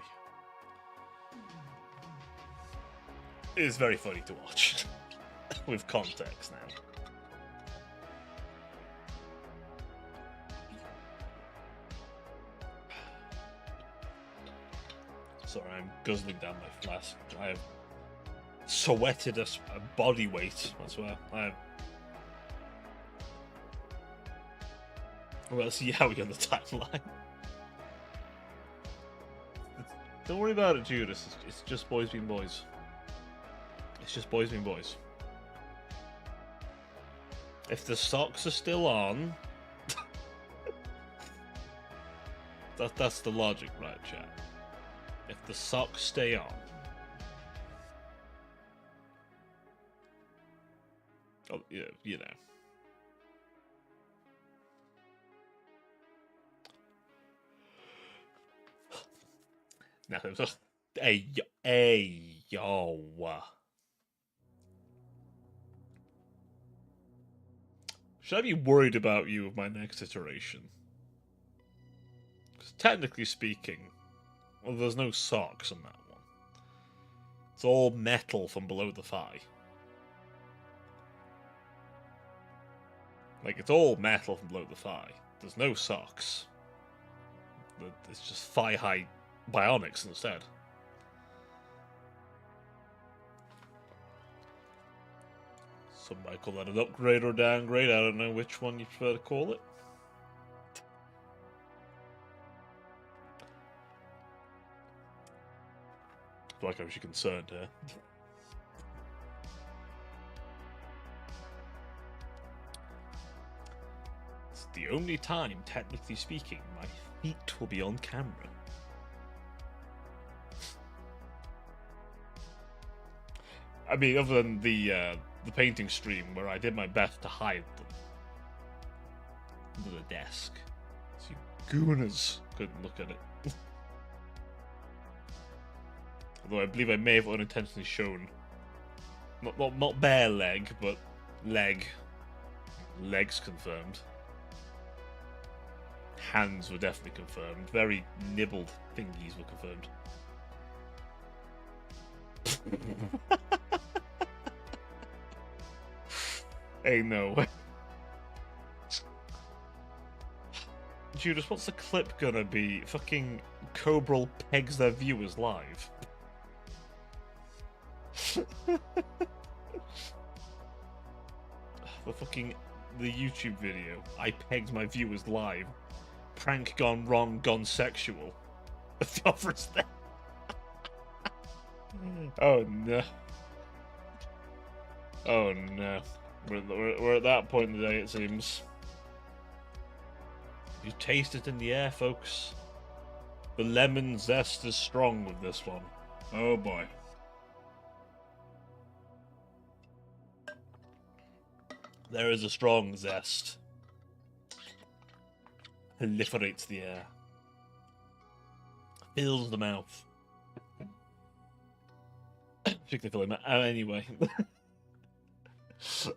Speaker 1: It is very funny to watch. With context now. Sorry, I'm guzzling down my flask. I have sweated a body weight, I swear. Well, see how we on the timeline. Don't worry about it, Judas. It's just boys being boys. It's just boys being boys. If the socks are still on... that's the logic, right, chat? If the socks stay on... Oh, yeah, you know. Now, hey, yo. Should I be worried about you with my next iteration? Because technically speaking, well, there's no socks on that one. It's all metal from below the thigh. Like, it's all metal from below the thigh. There's no socks. It's just thigh-high bionics instead. Some might call that an upgrade or downgrade. I don't know which one you prefer to call it. I feel like I was concerned here. It's the only time, technically speaking, my feet will be on camera. I mean, other than the painting stream where I did my best to hide them under the desk, so you gooners couldn't look at it. Although I believe I may have unintentionally shown not bare leg, but leg. Legs confirmed. Hands were definitely confirmed. Very nibbled thingies were confirmed. Hey, no way. Judas, what's the clip gonna be? Fucking Cobral pegs their viewers live. The YouTube video. I pegged my viewers live. Prank gone wrong, gone sexual. The offer is there. Oh no. Oh no. We're at that point in the day, it seems. You taste it in the air, folks. The lemon zest is strong with this one. Oh boy. There is a strong zest. Proliferates the air. Fills the mouth. Particularly filling my... anyway.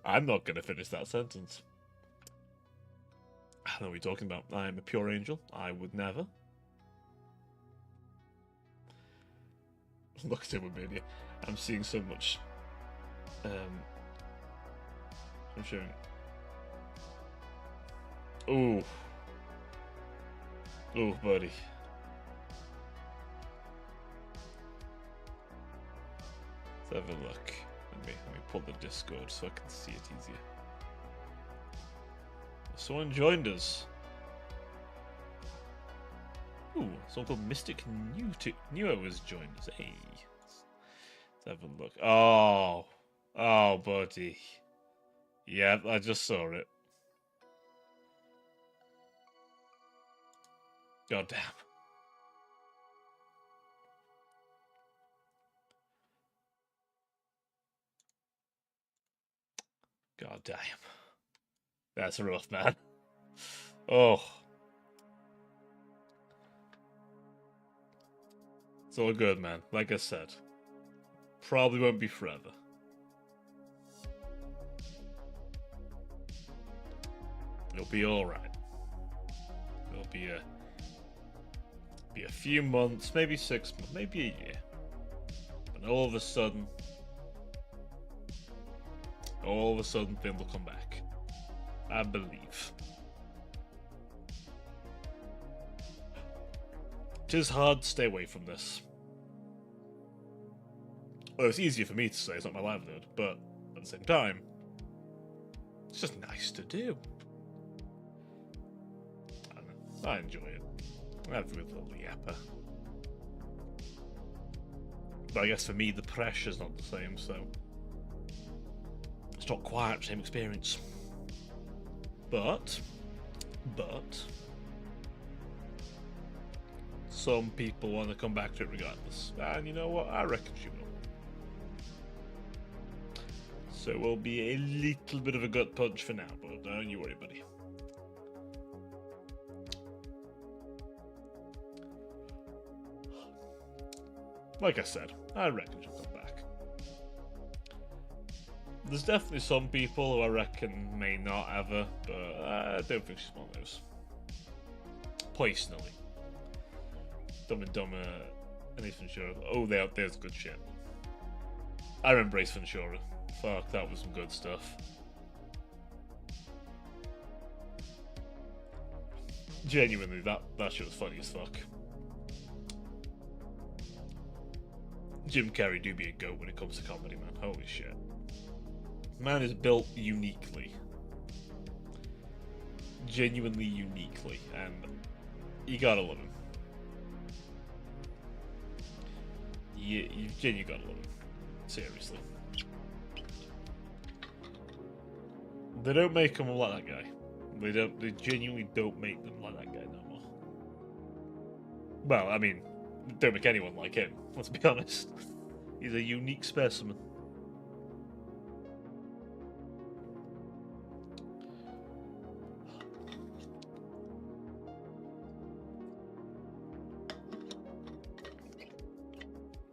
Speaker 1: I'm not going to finish that sentence. I don't know what you're talking about. I am a pure angel. I would never. Look at it with me. I'm seeing so much... I'm showing. Ooh. Ooh, buddy. Let's have a look. Let me pull the Discord so I can see it easier. Someone joined us. Ooh, someone called Mystic Newer has joined us. Hey. Let's have a look. Oh. Oh, buddy. Yeah, I just saw it. God damn. God damn. That's rough, man. Oh. It's all good, man. Like I said. Probably won't be forever. It'll be alright. It'll be a few months, maybe 6 months, maybe a year. And all of a sudden things will come back. I believe. It is hard to stay away from this. Well, it's easier for me to say, it's not my livelihood, but at the same time, it's just nice to do. I enjoy it. I have a little yapper. But I guess for me, the pressure's not the same, so it's not quite the same experience. But some people want to come back to it regardless. And you know what? I reckon she will. So it will be a little bit of a gut punch for now, but don't you worry, buddy. Like I said, I reckon she'll come back. There's definitely some people who I reckon may not ever, but I don't think she's one of those. Personally. Dumb and Dumber and Ace Ventura. Oh, there's good shit. I remember Ace Ventura. Fuck, that was some good stuff. Genuinely, that shit was funny as fuck. Jim Carrey do be a goat when it comes to comedy, man. Holy shit. Man is built uniquely. Genuinely uniquely. And you gotta love him. You genuinely gotta love him. Seriously. They don't make him like that guy. They genuinely don't make them like that guy no more. Well, I mean, don't make anyone like him, let's be honest. He's a unique specimen.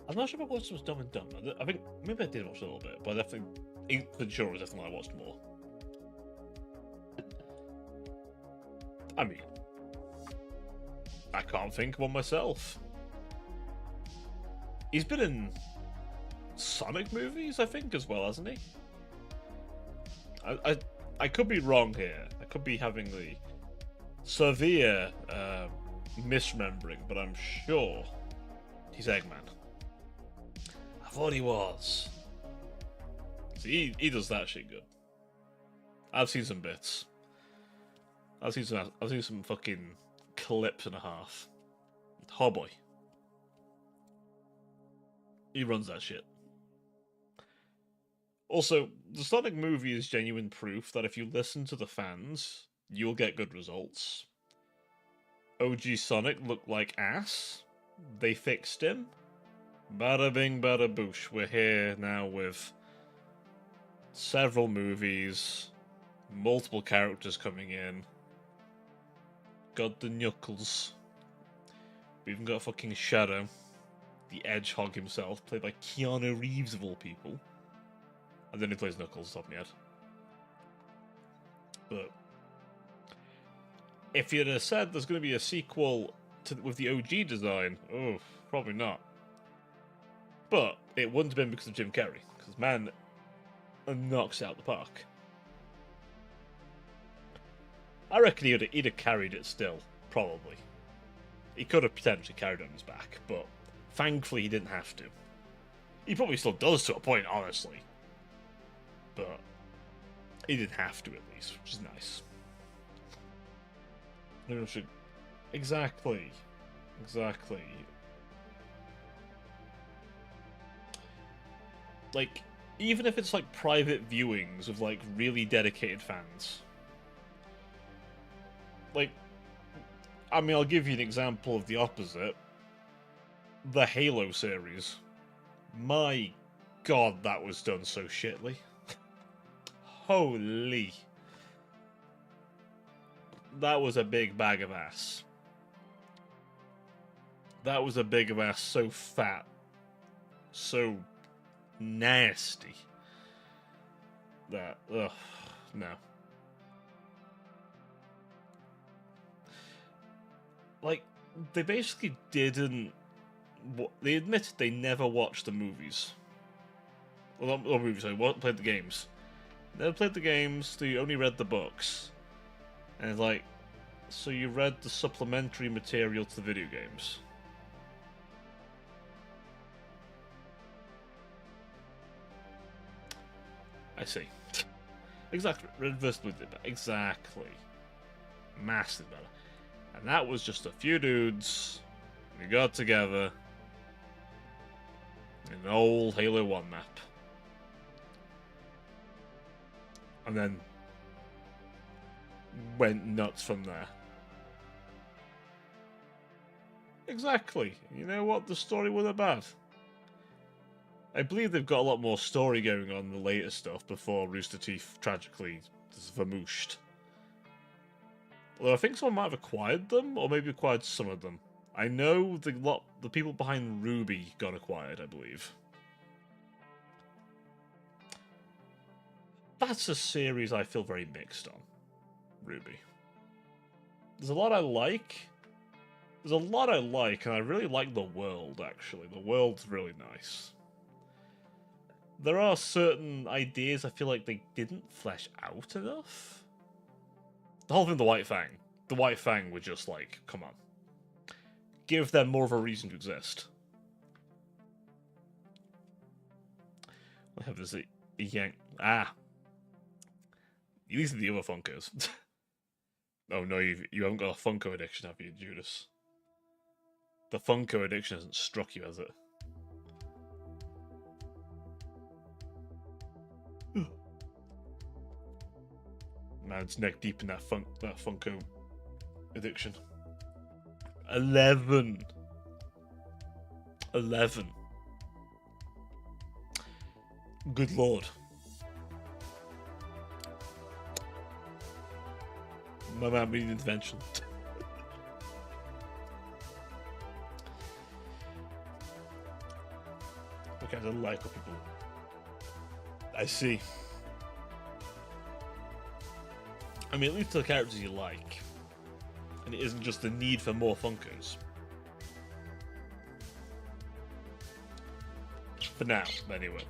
Speaker 1: I'm not sure if I watched some Dumb and Dumber. I think maybe I did watch a little bit, but I definitely Ace Ventura was definitely what I watched more. I mean, I can't think of one myself. He's been in Sonic movies, I think, as well, hasn't he? I could be wrong here. I could be having the severe misremembering, but I'm sure he's Eggman. I thought he was. See, he does that shit good. I've seen some bits. I've seen some fucking clips and a half. Oh boy. He runs that shit. Also, the Sonic movie is genuine proof that if you listen to the fans, you'll get good results. OG Sonic looked like ass. They fixed him. Bada bing, bada boosh. We're here now with several movies, multiple characters coming in. Got the Knuckles. We even got fucking Shadow, the Hedgehog himself, played by Keanu Reeves of all people. And then he plays Knuckles, top of my head. But if you'd have said there's going to be a sequel with the OG design, oh, probably not. But it wouldn't have been because of Jim Carrey, because man knocks it out the park. I reckon he'd have carried it still, probably. He could have potentially carried it on his back, but thankfully he didn't have to. He probably still does to a point, honestly. But he didn't have to, at least, which is nice. Exactly. Like, even if it's like private viewings with like really dedicated fans. Like, I mean, I'll give you an example of the opposite. The Halo series. My god, that was done so shittly. Holy. That was a big bag of ass. That was a big of ass, so fat. So nasty. That, ugh, no. Like, they basically didn't... They admitted they never watched the movies. Well, not movies, sorry, played the games. Never played the games, they only read the books. And it's like, so you read the supplementary material to the video games? I see. Exactly. Red vs. Blue did that. Exactly. Massively better. And that was just a few dudes who got together in an old Halo 1 map. And then went nuts from there. Exactly. You know what? The story wasn't bad. I believe they've got a lot more story going on in the later stuff before Rooster Teeth tragically is vamooshed. Although I think someone might have acquired them, or maybe acquired some of them. I know the people behind Ruby got acquired, I believe. That's a series I feel very mixed on. Ruby. There's a lot I like. There's a lot I like, and I really like the world, actually. The world's really nice. There are certain ideas I feel like they didn't flesh out enough. The whole thing with the White Fang. The White Fang were just like, come on. Give them more of a reason to exist. I have this yank. Ah. These are the other Funkos. Oh no, you haven't got a Funko addiction, have you, Judas? The Funko addiction hasn't struck you, has it? Man's neck deep in that Funko addiction. 11. Good lord. My man needs intervention. Okay, I don't like what people... I see. I mean, at least the characters you like. And it isn't just the need for more Funkos. For now, anyway.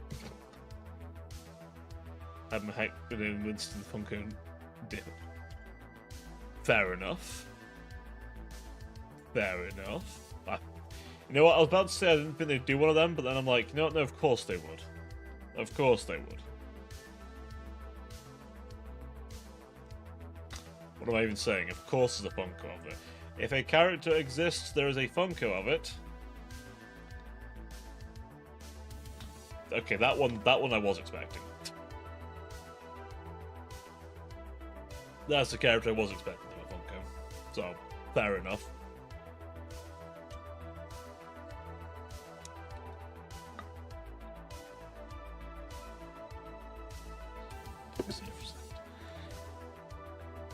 Speaker 1: I'm a heck with a Winston Funko dip. Fair enough. Fair enough. You know what, I was about to say I didn't think they'd do one of them, but then I'm like, no, of course they would. Of course they would. What am I even saying? Of course there's a Funko of it. If a character exists, there is a Funko of it. Okay, that one I was expecting. That's the character I was expecting to have a Funko. So, fair enough.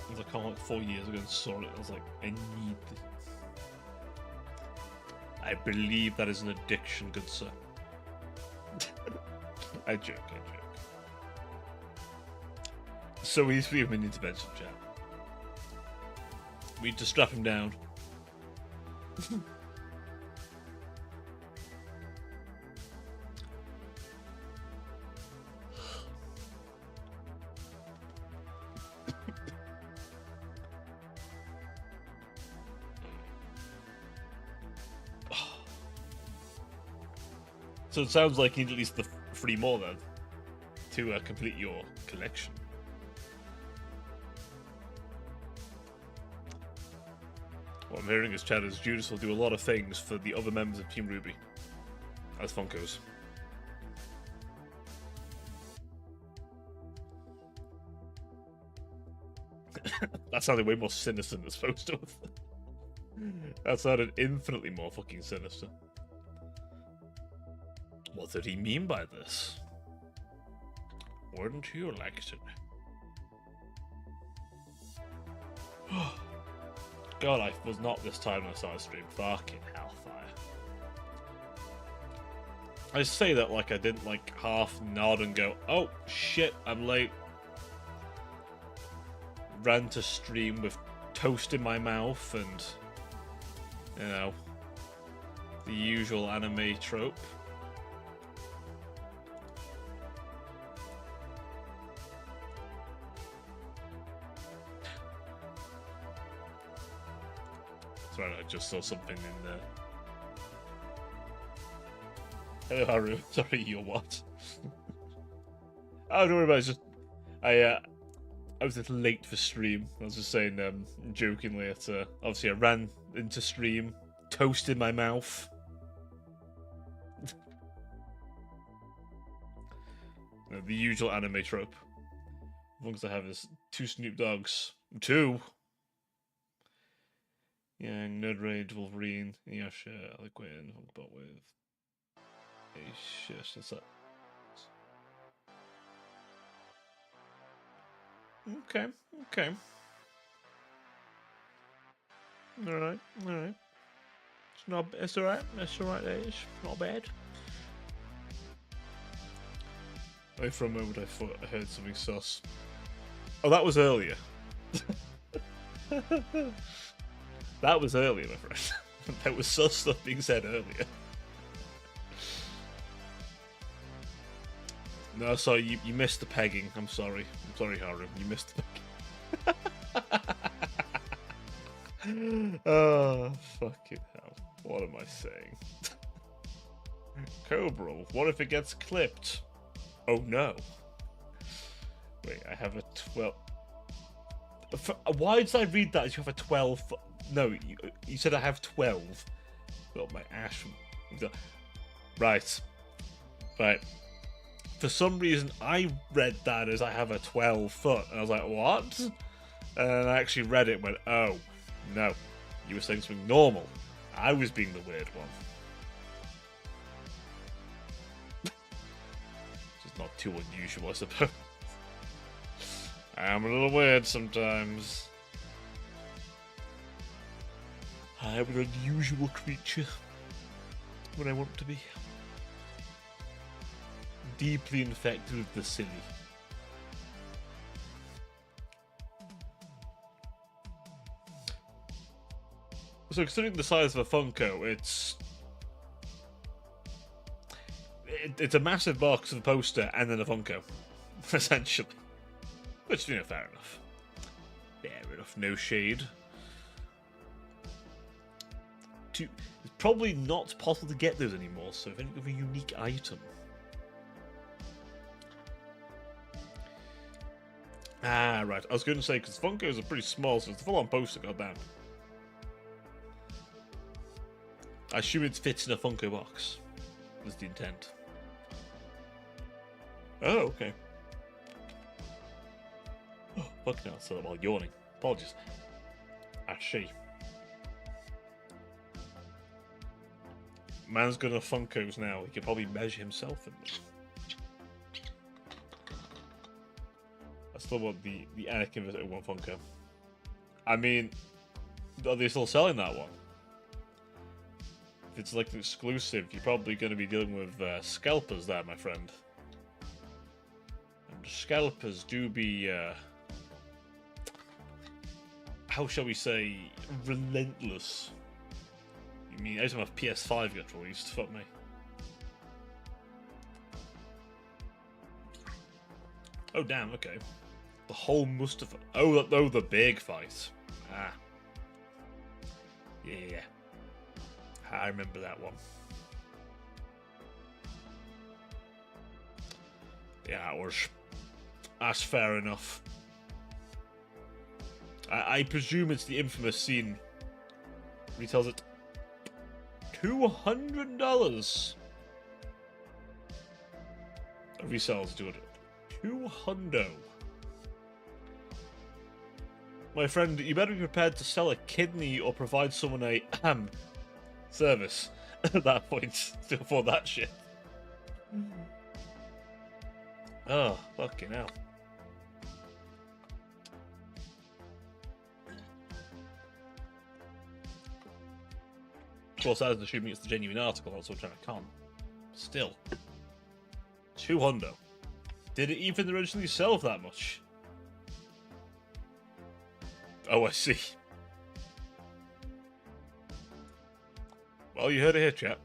Speaker 1: I was like, like 4 years ago and saw it. I was like, I need this. I believe that is an addiction, good sir. I joke. So we have an intervention, chat. We need to strap him down. So it sounds like you need at least the 3 more then to complete your collection. What I'm hearing is, Chad, is Judas will do a lot of things for the other members of Team Ruby as Funkos. That sounded way more sinister than it's supposed to have. That sounded infinitely more fucking sinister. What did he mean by this? Wouldn't you like it? God, I was not this time when I saw a stream. Fucking hellfire. I say that like I didn't like half nod and go, oh shit, I'm late. Ran to stream with toast in my mouth and, you know, the usual anime trope. Sorry, I just saw something in there. Hello, Haru. Sorry, you're what? Oh, don't worry about it. It's just I was a little late for stream. I was just saying, jokingly, obviously I ran into stream, toast in my mouth. The usual anime trope. As long as I have is 2 Snoop Dogs. 2. Yeah, Nerd Rage, Wolverine, yeah, sure, Alec Quinn, Hulkbot with. Hey, shush, that's that. Okay. Alright. It's alright, age. Not bad. For a moment I thought I heard something sus. Oh, that was earlier. That was earlier, my friend. There was sus stuff being said earlier. No, sorry, you missed the pegging. I'm sorry, Haru. You missed the pegging. Oh, fucking hell. What am I saying? Cobra, what if it gets clipped? Oh no. Wait, I have a 12... Why did I read that as you have a 12... No, you said I have 12. Well, my ash... Right. For some reason, I read that as I have a 12 foot. And I was like, what? And I actually read it and went, oh, no. You were saying something normal. I was being the weird one. Which is not too unusual, I suppose. I am a little weird sometimes. I am an unusual creature when I want to be. Deeply infected with the silly. So considering the size of a Funko, it's a massive box of a poster and then a Funko, essentially. Which, you know, fair enough. Fair enough, no shade. It's probably not possible to get those anymore, so if anything of a unique item. Ah, right. I was going to say, because Funkos are pretty small, so it's a full-on poster, goddamn. I assume it fits in a Funko box. That's the intent. Oh, okay. Oh, fuck no, I said that while yawning. Apologies. I see. Man's gonna Funkos now. He can probably measure himself in them. I still want the Anakin vs. Obi-Wan Funko. I mean, are they still selling that one? If it's like an exclusive, you're probably going to be dealing with scalpers there, my friend. And scalpers do be, how shall we say, relentless. You mean every time a PS5 gets released? Fuck me. Oh damn, okay. The whole Mustafa. Oh, the big fight. Ah. Yeah. I remember that one. Yeah, that's fair enough. I presume it's the infamous scene where he tells it $200. Resells do it. $200. My friend, you better be prepared to sell a kidney or provide someone a service at that point to afford that shit. Oh, fucking hell. Of course, I was assuming it's the genuine article, that's what I'm trying to con. Still. $200. Did it even originally sell for that much? Oh, I see. Well, you heard it here, chap.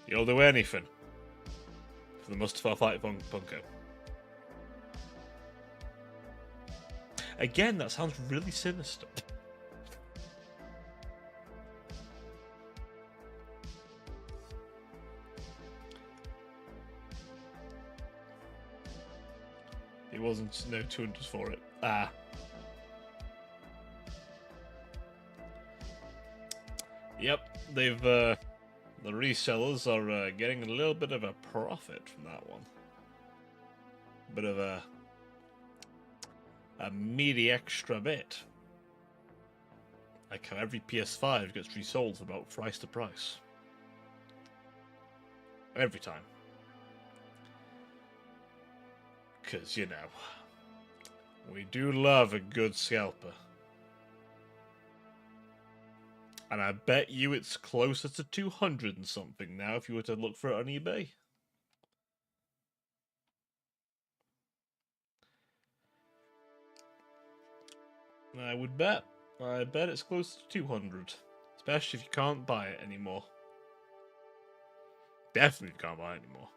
Speaker 1: You'll do anything for the Mustafa Fight Funko. Again, that sounds really sinister. It wasn't no 200 for it. Ah. Yep, they've the resellers are getting a little bit of a profit from that one. Bit of a meaty extra bit. Like how every PS5 gets resold for about thrice the price. Every time. Because, you know, we do love a good scalper. And I bet you it's closer to 200 and something now if you were to look for it on eBay. I would bet. I bet it's close to 200. Especially if you can't buy it anymore. Definitely can't buy it anymore.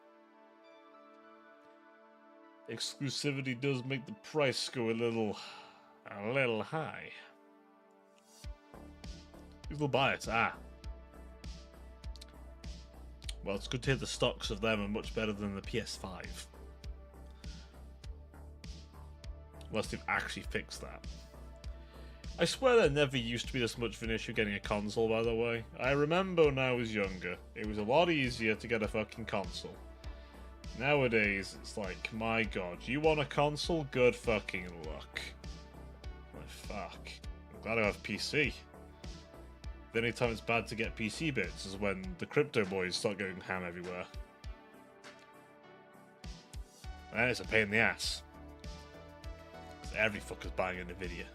Speaker 1: Exclusivity does make the price go a little high. People buy it, Well, it's good to hear the stocks of them are much better than the PS5. Unless they've actually fixed that. I swear there never used to be this much of an issue getting a console, by the way. I remember when I was younger, it was a lot easier to get a fucking console. Nowadays, it's like, my god, you want a console? Good fucking luck. My fuck. I'm glad I have PC. The only time it's bad to get PC bits is when the crypto boys start going ham everywhere. And it's a pain in the ass. Every fucker's buying a Nvidia.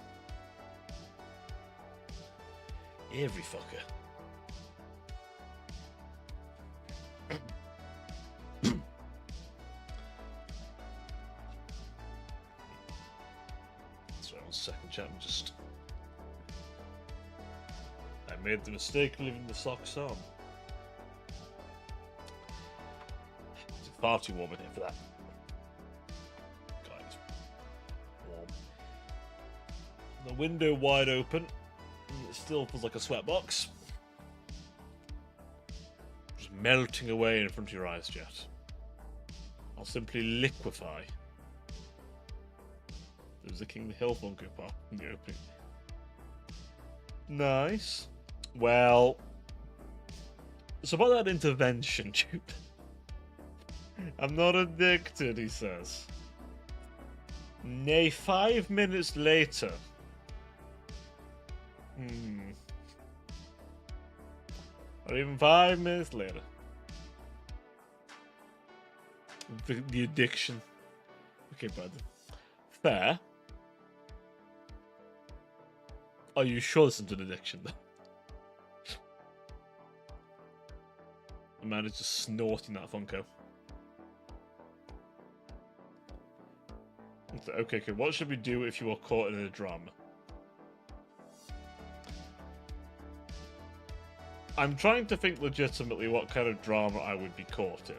Speaker 1: Every fucker. Sorry, 1 second, chat. I made the mistake of leaving the socks on. It's far too warm in here for that. God, it's warm. The window wide open. It still feels like a sweatbox. Just melting away in front of your eyes, Jet. I'll simply liquefy. There's a King of the Hill Funko Pop in the opening. Nice. Well, so about that intervention, dude. I'm not addicted, he says. Nay, 5 minutes later. Or even 5 minutes later. The addiction. Okay, bud. Fair. Are you sure this is an addiction, though? The man is just snorting that Funko. Okay, what should we do if you are caught in a drama? I'm trying to think legitimately what kind of drama I would be caught in.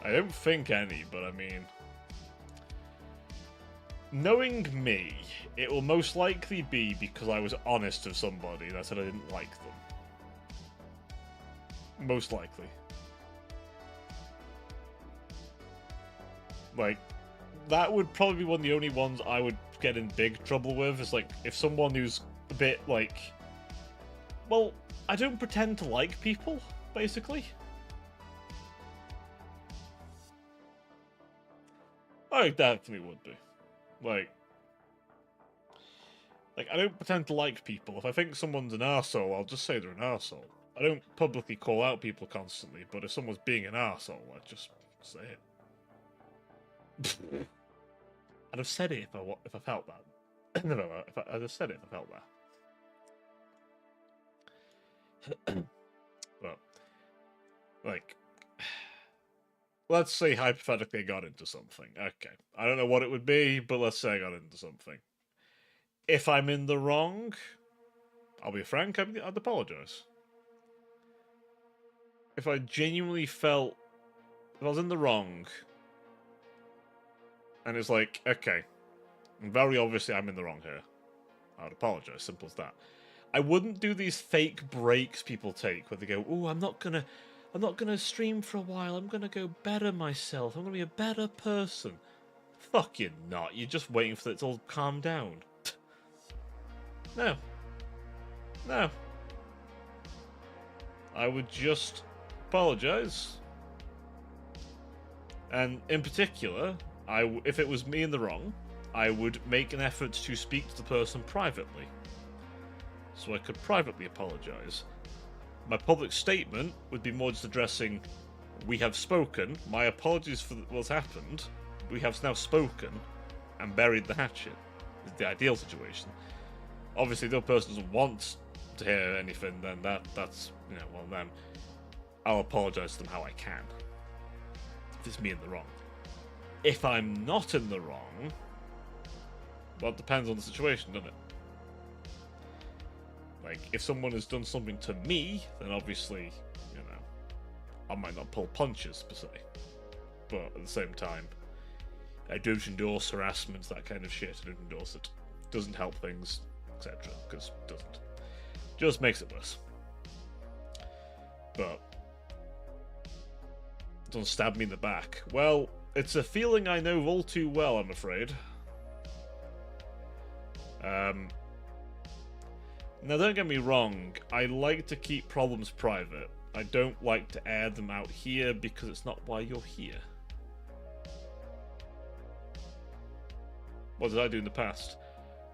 Speaker 1: I don't think any, but I mean... Knowing me, it will most likely be because I was honest with somebody and I said I didn't like them. Most likely. Like, that would probably be one of the only ones I would get in big trouble with, is like, if someone who's a bit like... Well, I don't pretend to like people, basically. I definitely would be. Like, I don't pretend to like people. If I think someone's an arsehole, I'll just say they're an arsehole. I don't publicly call out people constantly, but if someone's being an arsehole, I just say it. I'd have said it if I felt that. No, I'd have said it if I felt that. But, like, let's say hypothetically I got into something. Okay. I don't know what it would be, but let's say I got into something. If I'm in the wrong, I'll be frank, I'd apologise. If I genuinely felt... If I was in the wrong, and it's like, okay, very obviously I'm in the wrong here, I'd apologise, simple as that. I wouldn't do these fake breaks people take, where they go, "Oh, I'm not gonna stream for a while, I'm gonna go better myself, I'm gonna be a better person." Fuck you're not, you're just waiting for it to all calm down. No. No. I would just apologise. And in particular, if it was me in the wrong, I would make an effort to speak to the person privately. So I could privately apologise. My public statement would be more just addressing, we have spoken, my apologies for what's happened, we have now spoken, and buried the hatchet. Is the ideal situation. Obviously, if the other person doesn't want to hear anything, then that's, you know, well then, I'll apologise to them how I can. If it's me in the wrong. If I'm not in the wrong, well, it depends on the situation, doesn't it? Like, if someone has done something to me, then obviously, you know, I might not pull punches, per se. But at the same time, I don't endorse harassment, that kind of shit. I don't endorse it. Doesn't help things, etc. Because it doesn't. Just makes it worse. But, don't stab me in the back. Well, it's a feeling I know all too well, I'm afraid. Now, don't get me wrong, I like to keep problems private. I don't like to air them out here because it's not why you're here. What did I do in the past?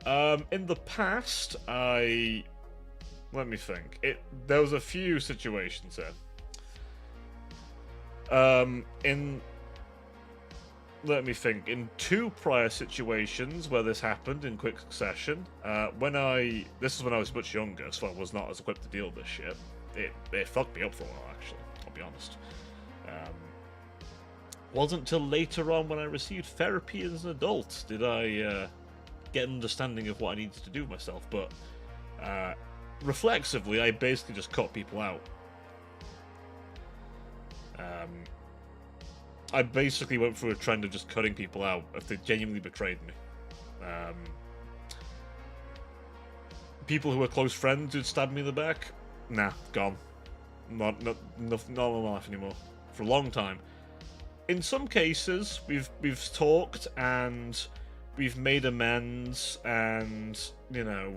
Speaker 1: In the past, let me think. There was a few situations here. Let me think. In two prior situations where this happened in quick succession, this is when I was much younger, so I was not as equipped to deal with this shit. It fucked me up for a while, actually. I'll be honest. Wasn't until later on when I received therapy as an adult did I get an understanding of what I needed to do with myself. But reflexively, I basically just cut people out. I basically went through a trend of just cutting people out if they genuinely betrayed me. People who were close friends who'd stabbed me in the back, nah, gone. Not in my life anymore. For a long time. in some cases, we've talked and we've made amends, and you know,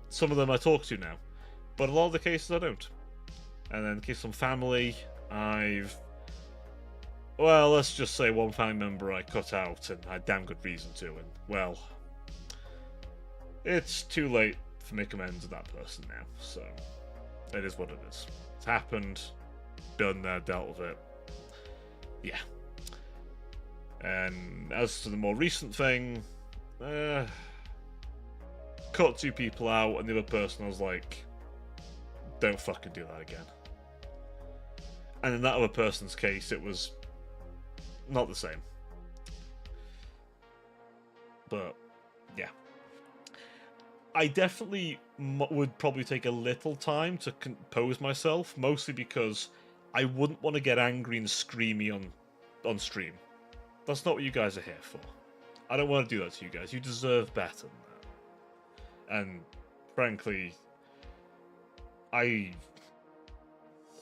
Speaker 1: some of them I talk to now, but a lot of the cases I don't. And then in case of family, well, let's just say one family member I cut out, and I had damn good reason to, and well, it's too late to make amends with that person now, so it is what it is. It's happened, done there, dealt with it. Yeah. And as to the more recent thing, cut two people out, and the other person I was like, don't fucking do that again. And in that other person's case, it was not the same. But, yeah. I definitely would probably take a little time to compose myself, mostly because I wouldn't want to get angry and screamy on stream. That's not what you guys are here for. I don't want to do that to you guys. You deserve better than that. And, frankly, I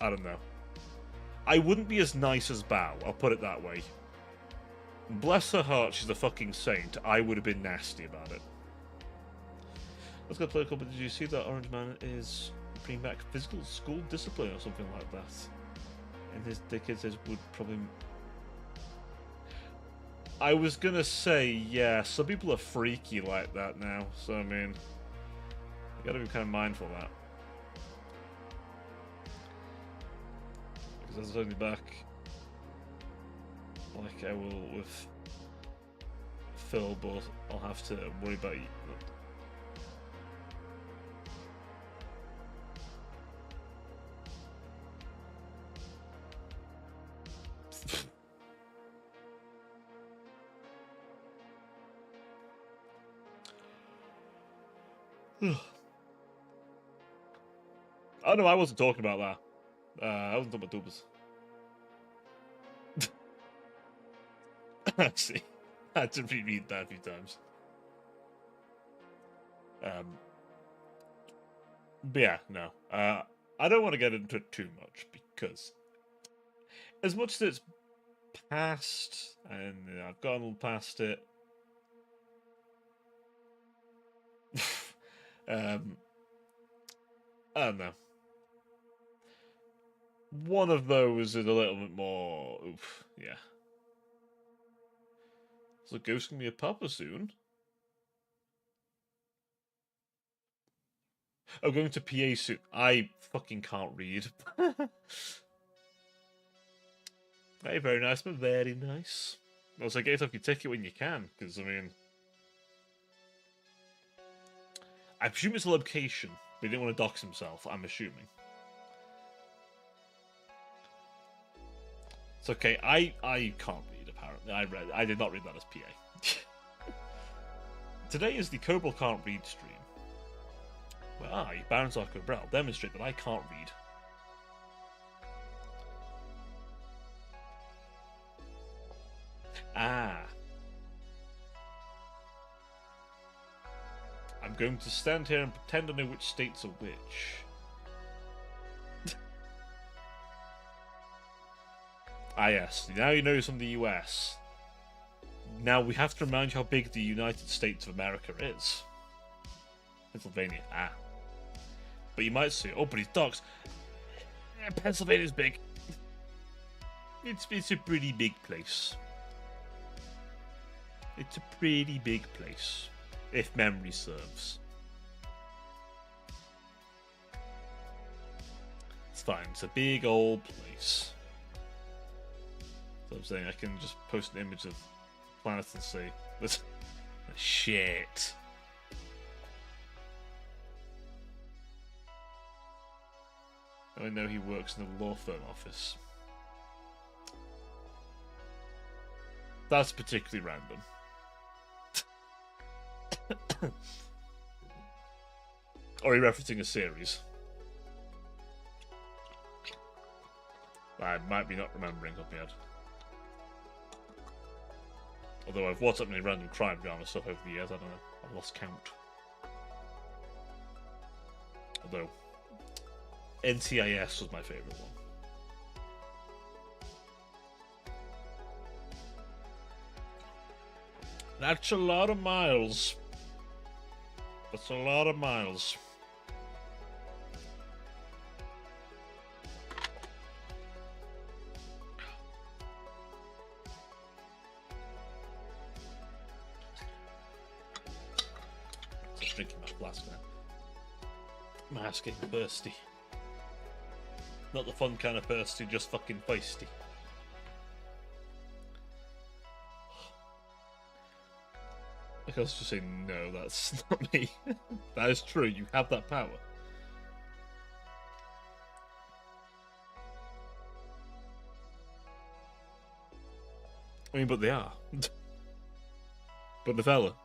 Speaker 1: don't know. I wouldn't be as nice as Bao, I'll put it that way. Bless her heart, she's a fucking saint. I would have been nasty about it. Let's go political, but did you see that Orange Man is bringing back physical school discipline or something like that? And the kid says would probably... I was gonna say, yeah, some people are freaky like that now, so I mean, you gotta be kind of mindful of that. Because that's only back, like I will with Phil, but I'll have to worry about you. Oh no, I wasn't talking about that. I wasn't talking about tubers. Actually, I had to reread that a few times. But yeah, no. I don't want to get into it too much because, as much as it's past, and I've gone past it. I don't know. One of those is a little bit more. Oof, yeah. So Ghost can be a papa soon. Oh, going to PA soon. I fucking can't read. Hey, very nice, but very nice. Also, get off your ticket when you can, because I mean, I presume it's a location. But he didn't want to dox himself. I'm assuming. It's okay. I can't read. Apparently, I did not read that as PA. Today is the Cobble Can't Read stream. Well, I, Baron Zarko Brel, demonstrate that I can't read. Ah. I'm going to stand here and pretend I know which states are which. Ah yes, now you know from the US. Now we have to remind you how big the United States of America is. Pennsylvania, ah. But you might say, oh, but he's dogs. Pennsylvania's big. It's a pretty big place. It's a pretty big place, if memory serves. It's fine, it's a big old place. So I'm saying I can just post an image of the planet and say, this shit. I know he works in a law firm office. That's particularly random. Or are you referencing a series? I might be not remembering off my head. Although I've watched up many random crime drama stuff over the years, I don't know. I've lost count. Although NCIS was my favourite one. That's a lot of miles. That's a lot of miles. Just drinking my flask now. My ass getting thirsty. Not the fun kind of thirsty, just fucking feisty. I was just saying, no, that's not me. That is true, you have that power. I mean, but they are. But Novella,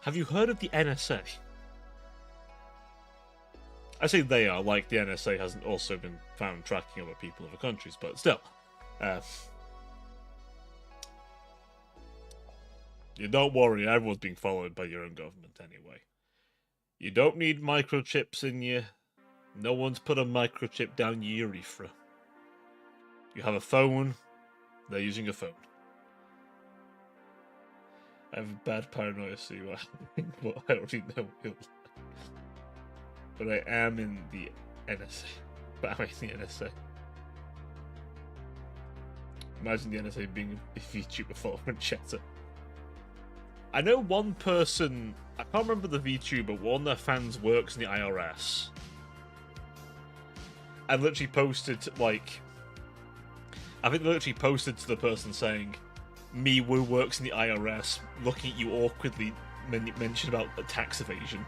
Speaker 1: have you heard of the NSA? I say they are, like the NSA hasn't also been found tracking other people in other countries, but still. You don't worry, everyone's being followed by your own government anyway. You don't need microchips in you. No one's put a microchip down your urethra. You have a phone, they're using a phone. I have bad paranoia, so you are. But I already know it. But I am in the NSA. But I'm in the NSA. Imagine the NSA being a VTuber following Chatter. I know one person, I can't remember the VTuber, one of their fans works in the IRS. And literally posted, like, I think they literally posted to the person saying, me who works in the IRS, looking at you awkwardly, mention about tax evasion.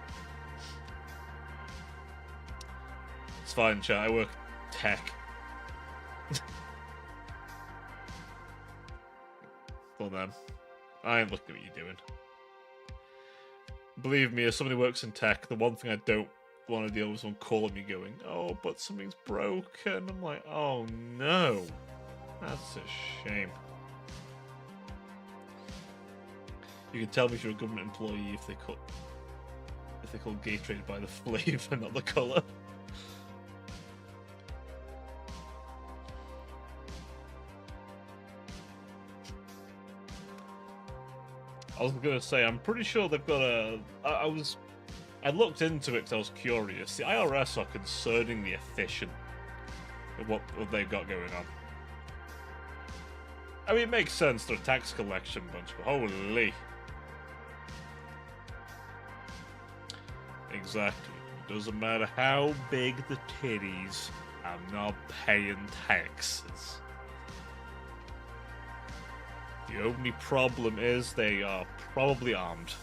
Speaker 1: It's fine, chat, I work tech. Well then, I ain't looking at what you're doing. Believe me, as somebody who works in tech, the one thing I don't want to deal with is someone calling me going, oh, but something's broken. I'm like, oh no. That's a shame. You can tell me if you're a government employee if they call Gatorade by the flavour, not the colour. I was gonna say, I'm pretty sure they've got a. I looked into it because I was curious. The IRS are concerningly efficient with what they've got going on. I mean, it makes sense, they're a tax collection bunch, but holy. Exactly. Doesn't matter how big the titties, I'm not paying taxes. The only problem is they are probably armed.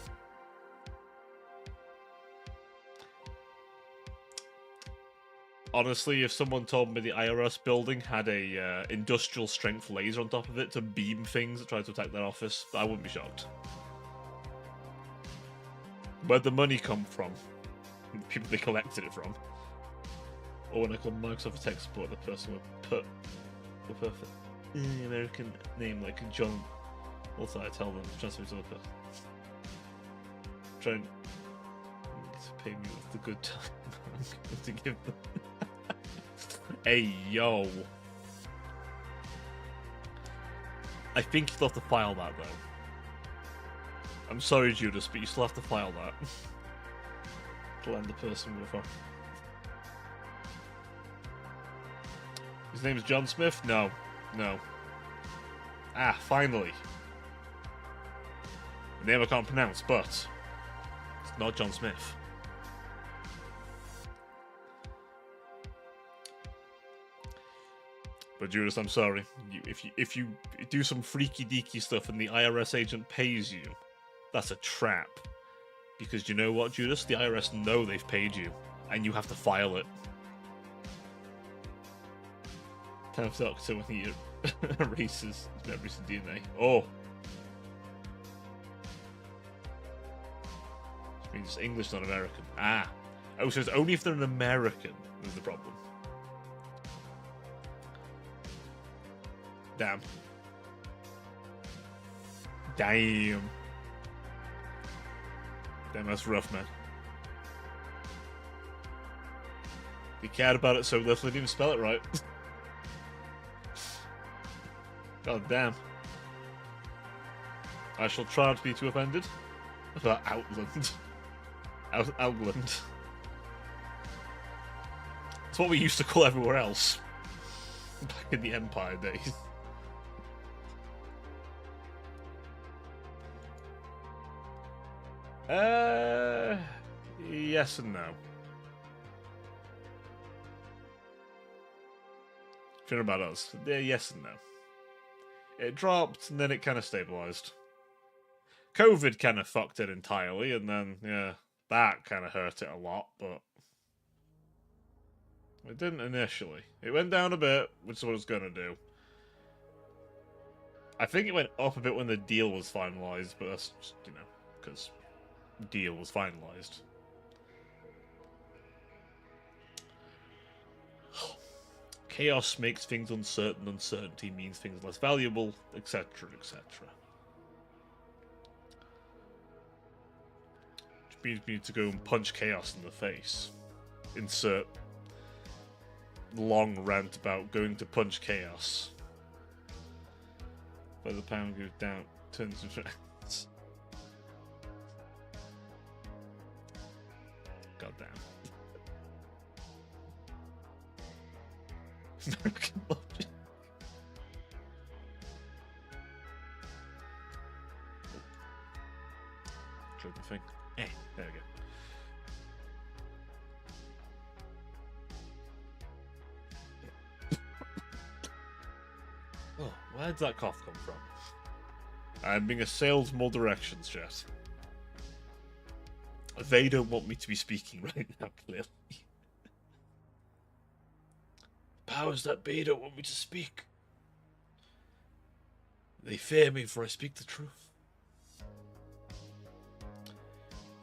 Speaker 1: Honestly, if someone told me the IRS building had a industrial strength laser on top of it to beam things that try to attack their office, I wouldn't be shocked. Where'd the money come from? The people they collected it from. Or when I call Microsoft tech support, the person would put the perfect American name like John. Also, I tell them to transfer to the person. Trying to pay me with the good time I'm going to give them. Hey, yo. I think you still have to file that, though. I'm sorry, Judas, but you still have to file that. To land the person with a... His name is John Smith? No. No. Ah, finally. A name I can't pronounce, but... it's not John Smith. But Judas, I'm sorry. If you do some freaky deaky stuff and the IRS agent pays you, that's a trap. Because you know what, Judas? The IRS know they've paid you, and you have to file it. 10th Doctor when he erases memories of DNA. Oh! Which means English, not American. Ah! Oh, so it's only if they're an American is the problem. Damn. Damn. Damn, that's rough, man. You cared about it so little, you didn't even spell it right. God damn. I shall try not to be too offended about Outland. Outland. It's what we used to call everywhere else back in the Empire days. Yes and no. If you know about us, yes and no. It dropped, and then it kind of stabilized. COVID kind of fucked it entirely, and then, yeah, that kind of hurt it a lot, but it didn't initially. It went down a bit, which is what it's going to do. I think it went up a bit when the deal was finalized, but that's just, you know, because deal was finalized. Chaos makes things uncertain, uncertainty means things less valuable, etc., etc. Which means we need to go and punch chaos in the face. Insert long rant about going to punch chaos. Where the pound goes down, turns into rats. God damn. American logic. Click the thing. There we go. Oh, where did that cough come from? I'm being assailed from all directions, Jess. They don't want me to be speaking right now, clearly. Powers that be don't want me to speak. They fear me for I speak the truth.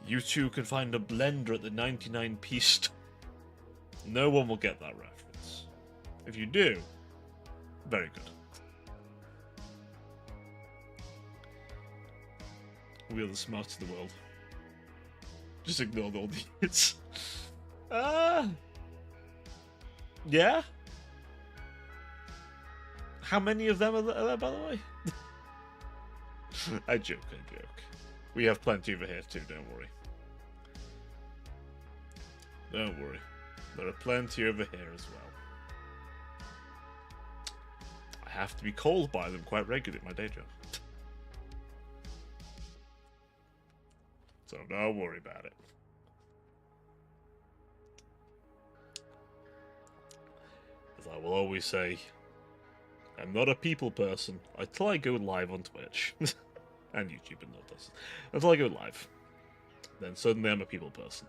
Speaker 1: You two can find a blender at the 99p store. No one will get that reference. If you do, very good. We are the smartest in the world. Just ignore all the idiots. Yeah? How many of them are there, by the way? I joke. We have plenty over here too, don't worry. Don't worry. There are plenty over here as well. I have to be called by them quite regularly at my day job. So don't worry about it. As I will always say, I'm not a people person until I go live on Twitch. And YouTube and all this. Until I go live. Then suddenly I'm a people person.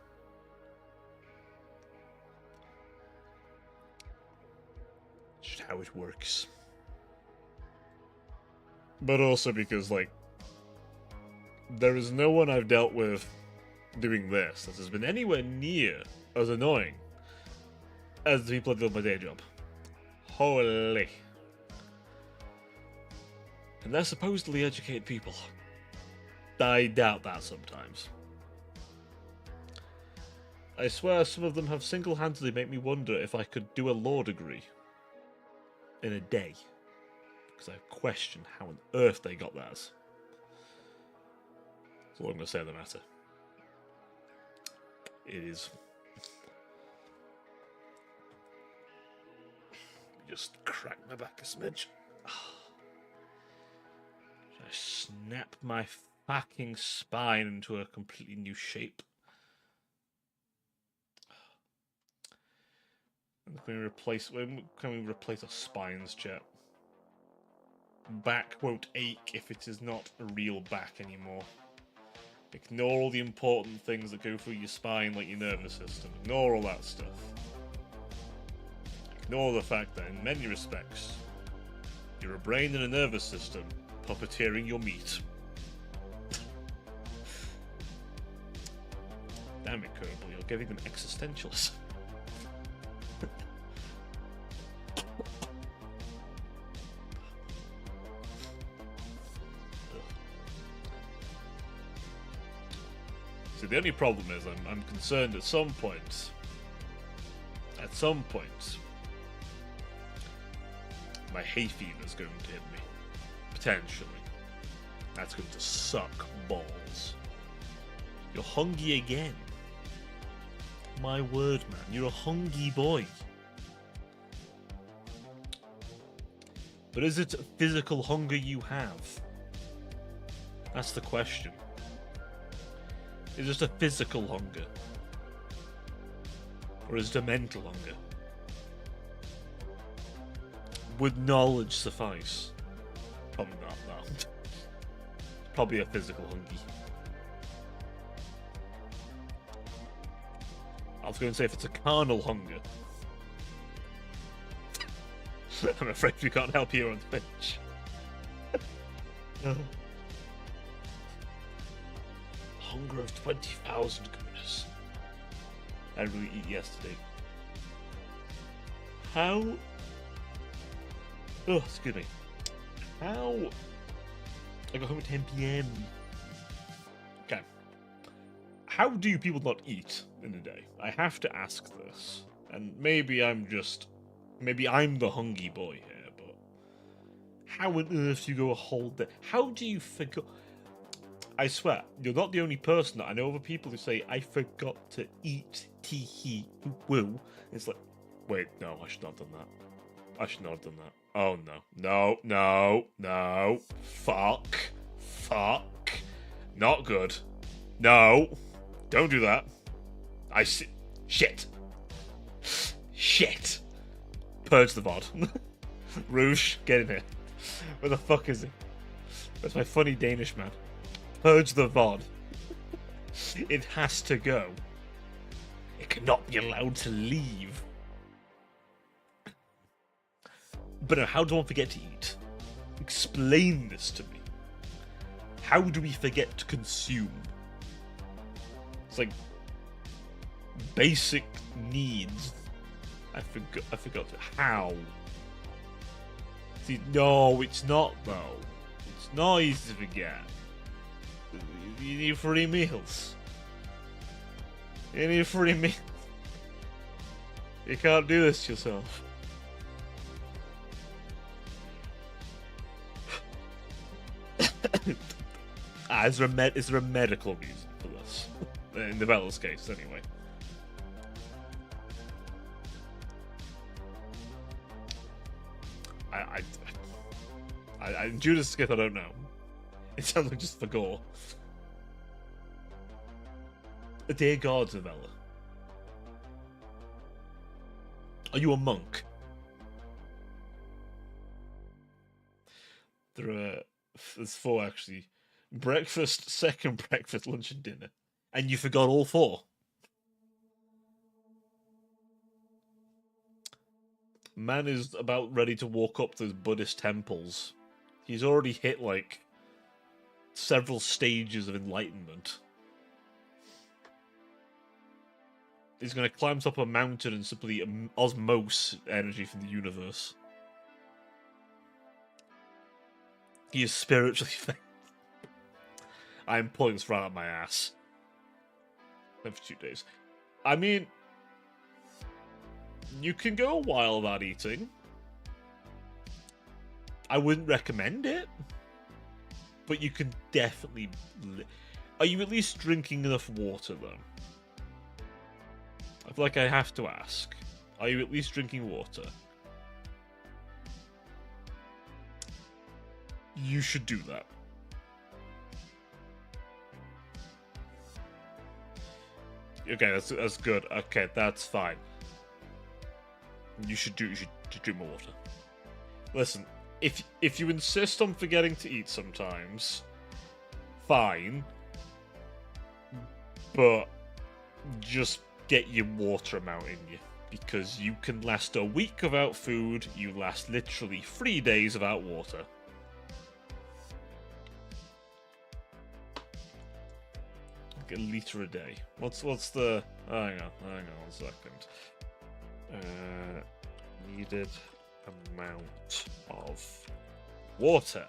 Speaker 1: Just how it works. But also because, like, there is no one I've dealt with doing this that has been anywhere near as annoying as the people I deal with my day job. Holy. And they're supposedly educated people. I doubt that sometimes. I swear some of them have single-handedly made me wonder if I could do a law degree in a day. Because I question how on earth they got that. That's all I'm going to say on the matter. It is. Just crack my back a smidge. I snap my fucking spine into a completely new shape. And when we replace our spines, chat? Back won't ache if it is not a real back anymore. Ignore all the important things that go through your spine, like your nervous system. Ignore all that stuff. Ignore the fact that in many respects, you're a brain and a nervous system puppeteering your meat. Damn it, Kerbal, you're giving them existentialism. So the only problem is I'm concerned at some point, my hay fever is going to hit me. Potentially. That's going to suck balls. You're hungry again. My word, man. You're a hungry boy. But is it physical hunger you have? That's the question. Is it a physical hunger? Or is it a mental hunger? Would knowledge suffice? Probably not, no. Probably a physical hunger. I was going to say if it's a carnal hunger. I'm afraid we can't help you on Twitch. Hunger of 20,000 goodness. I didn't really eat yesterday. How? Oh, excuse me. How? I got home at 10 PM. Okay. How do people not eat in a day? I have to ask this. And maybe I'm the hungry boy here, but how on earth do you go a whole day? How do you forget? I swear, you're not the only person. I know other people who say, I forgot to eat, tee-hee, woo. It's like, wait, no, I should not have done that. I should not have done that. Oh, no. No, no, no. Fuck. Fuck. Not good. No. Don't do that. I see. Shit. Shit. Purge the VOD. Rouge, get in here. Where the fuck is he? That's my funny Danish man. Purge the VOD. It has to go. It cannot be allowed to leave. But no, how do one forget to eat? Explain this to me. How do we forget to consume? It's like basic needs. I forgot to. How? See, no, it's not though. It's not easy to forget. You need free meals. You need free meals. You can't do this yourself. Is there a medical reason for this? In the Bella's case, anyway. I Judas Skith, I don't know. It sounds like just for gore. Dear gods, Avella. Are you a monk? There's 4 actually. Breakfast, second breakfast, lunch and dinner. And you forgot all 4. Man is about ready to walk up those Buddhist temples. He's already hit, like, several stages of enlightenment. He's going to climb up a mountain and simply osmose energy from the universe. He is spiritually failed. I am pulling this right out of my ass. For 2 days. I mean, you can go a while without eating. I wouldn't recommend it. But you can definitely... Are you at least drinking enough water, though? I feel like I have to ask. Are you at least drinking water? You should do that. Okay, that's good. Okay, that's fine. You should drink more water. Listen, if you insist on forgetting to eat sometimes, fine. But just get your water amount in you. Because you can last a week without food, you last literally 3 days without water. Like a litre a day. What's the... hang on 1 second. Needed amount of water.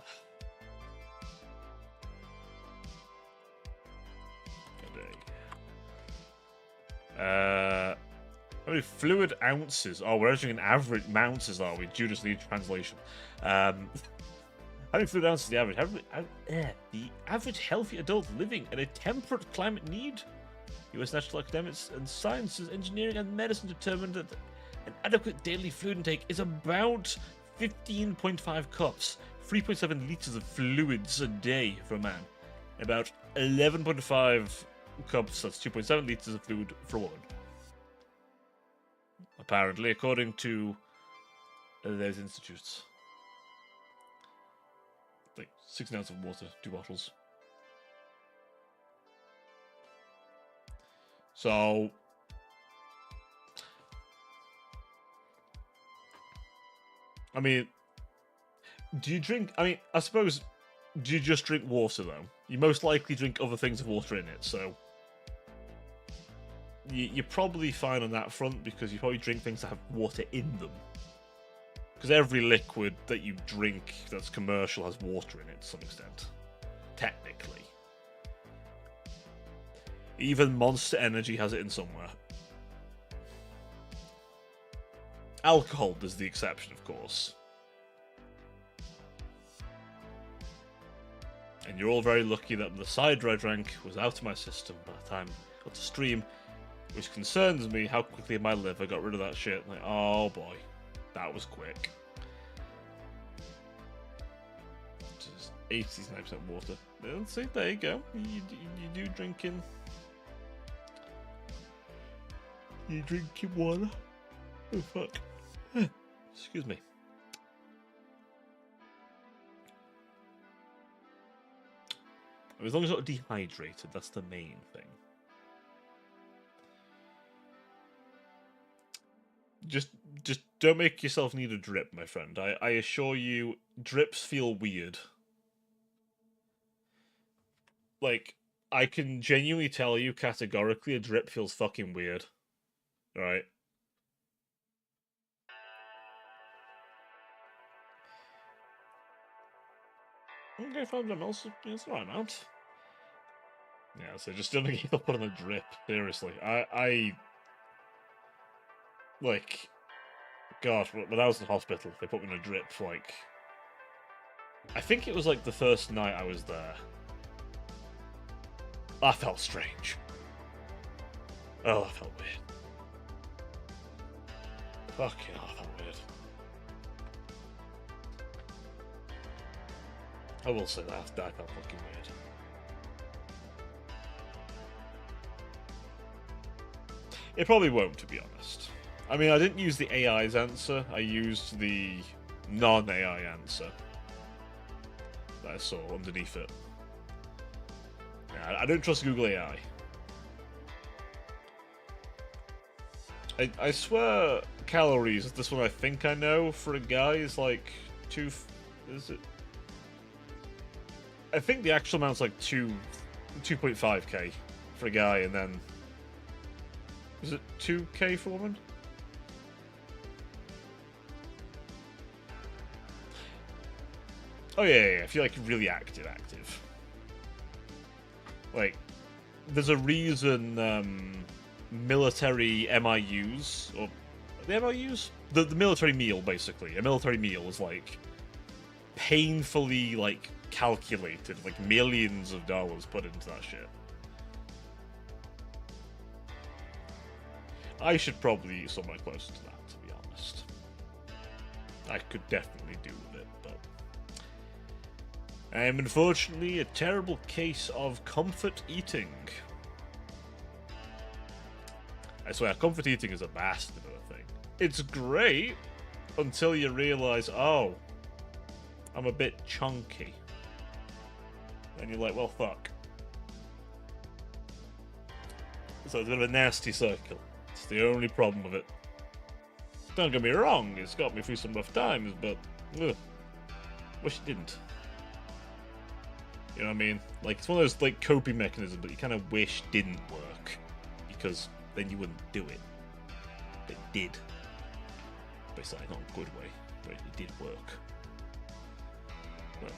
Speaker 1: How many fluid ounces? Oh, we're actually in average ounces, are we? Judas Lee translation. How Having fluid ounces the average healthy adult living in a temperate climate need. U.S. National Academics and Sciences, Engineering and Medicine determined that an adequate daily fluid intake is about 15.5 cups, 3.7 liters of fluids a day for a man. About 11.5 cups, that's 2.7 liters of fluid for a woman. Apparently, according to those institutes. Like 16 ounces of water, 2 bottles. So, I mean, do you drink? I mean, I suppose, do you just drink water though? You most likely drink other things with water in it, so you're probably fine on that front because you probably drink things that have water in them. Because every liquid that you drink that's commercial has water in it to some extent, technically. Even Monster Energy has it in somewhere. Alcohol is the exception, of course. And you're all very lucky that the cider I drank was out of my system by the time I got to stream, which concerns me how quickly my liver got rid of that shit. Like, oh boy, that was quick. Just 89% water. See, there you go. You do drinking. You drinking water? Oh fuck. Excuse me. As long as you're not dehydrated, that's the main thing. Just don't make yourself need a drip, my friend. I assure you, drips feel weird. Like, I can genuinely tell you categorically a drip feels fucking weird. Right? Okay, 5 ml, it's the right amount. Yeah, so just don't give up on a drip, seriously. I like, gosh, when I was in hospital, they put me in a drip, like, I think it was like the first night I was there. That felt strange. Oh, that felt weird. Fuck yeah, that felt weird. I will say that felt fucking weird. It probably won't, to be honest. I mean, I didn't use the AI's answer, I used the non-AI answer that I saw underneath it. Yeah, I don't trust Google AI. I swear calories, this one I think I know, for a guy is like 2... is it? I think the actual amount's like 2.5k for a guy, and then... is it 2k for a woman? Oh yeah, if you're like really active. Like, there's a reason military MIUs, or the MIUs? The military meal, basically. A military meal is like painfully like calculated, like millions of dollars put into that shit. I should probably use somewhere closer to that, to be honest. I could definitely do with it, but I am unfortunately a terrible case of comfort eating. I swear, comfort eating is a bastard of a thing. It's great until you realise, oh, I'm a bit chunky. And you're like, well, fuck. So it's a bit of a nasty circle. It's the only problem with it. Don't get me wrong, it's got me through some rough times, but wish it didn't. You know what I mean? Like, it's one of those like coping mechanisms that you kind of wish didn't work, because then you wouldn't do it. But it did. Basically, not in a good way, but it did work. But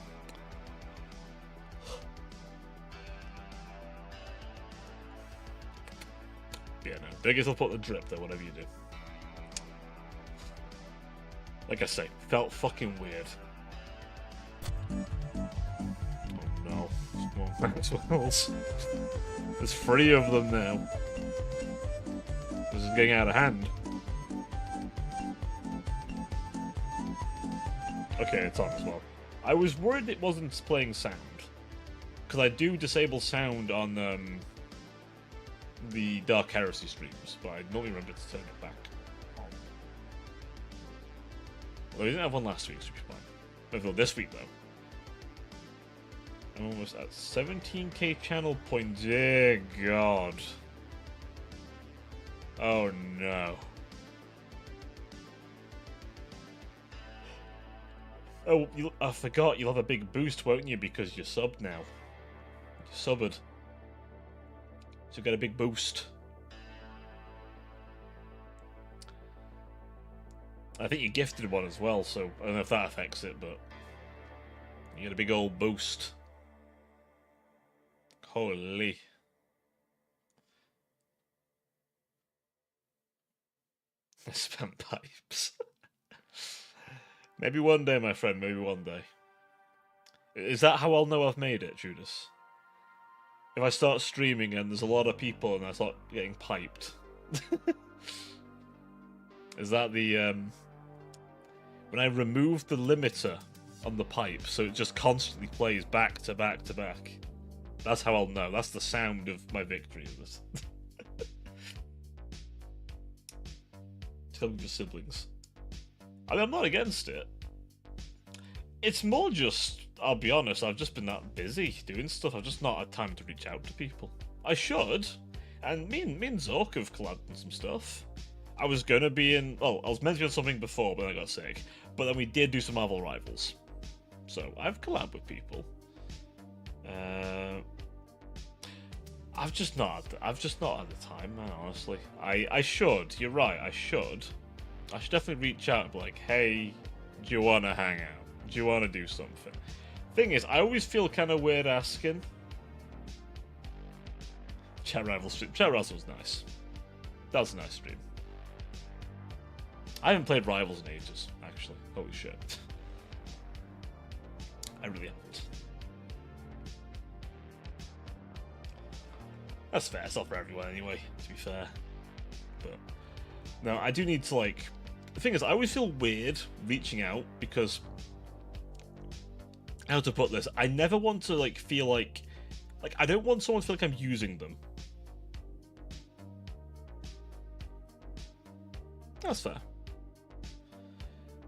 Speaker 1: yeah, no. But I guess I'll put the drip there, whatever you do. Like I say, felt fucking weird. Maxwell's. There's 3 of them now. This is getting out of hand. Okay, it's on as well. I was worried it wasn't playing sound. Because I do disable sound on the Dark Heresy streams, but I don't remember to turn it back on. Well, we didn't have one last week, so we should be fine. Maybe not this week, though. I'm almost at 17k channel points. Dear God. Oh no. Oh, I forgot, you'll have a big boost, won't you? Because you're subbed now. You're subbed. So you get a big boost. I think you gifted one as well, so I don't know if that affects it, but you get a big old boost. Holy. Spam pipes. Maybe one day, my friend, maybe one day. Is that how I'll know I've made it, Judas? If I start streaming and there's a lot of people and I start getting piped. Is that the, when I remove the limiter on the pipe, so it just constantly plays back to back to back. That's how I'll know. That's the sound of my victory of this. Tell me your siblings. I mean, I'm not against it. It's more just, I'll be honest, I've just been that busy doing stuff. I've just not had time to reach out to people. I should. And me and Zork have collabed on some stuff. I was going to be in... Oh, I was meant to be on something before, but then I got sick. But then we did do some Marvel Rivals. So, I've collabed with people. I've just not had the time, man, honestly. I should. You're right, I should. I should definitely reach out and be like, hey, do you want to hang out? Do you want to do something? Thing is, I always feel kind of weird asking. Chat Rivals stream. Chat Rivals was nice. That was a nice stream. I haven't played Rivals in ages, actually. Holy shit. I really haven't. That's fair. It's not for everyone anyway, to be fair. But no, I do need to, like... The thing is, I always feel weird reaching out because... How to put this? I never want to, like, feel like... Like, I don't want someone to feel like I'm using them. That's fair.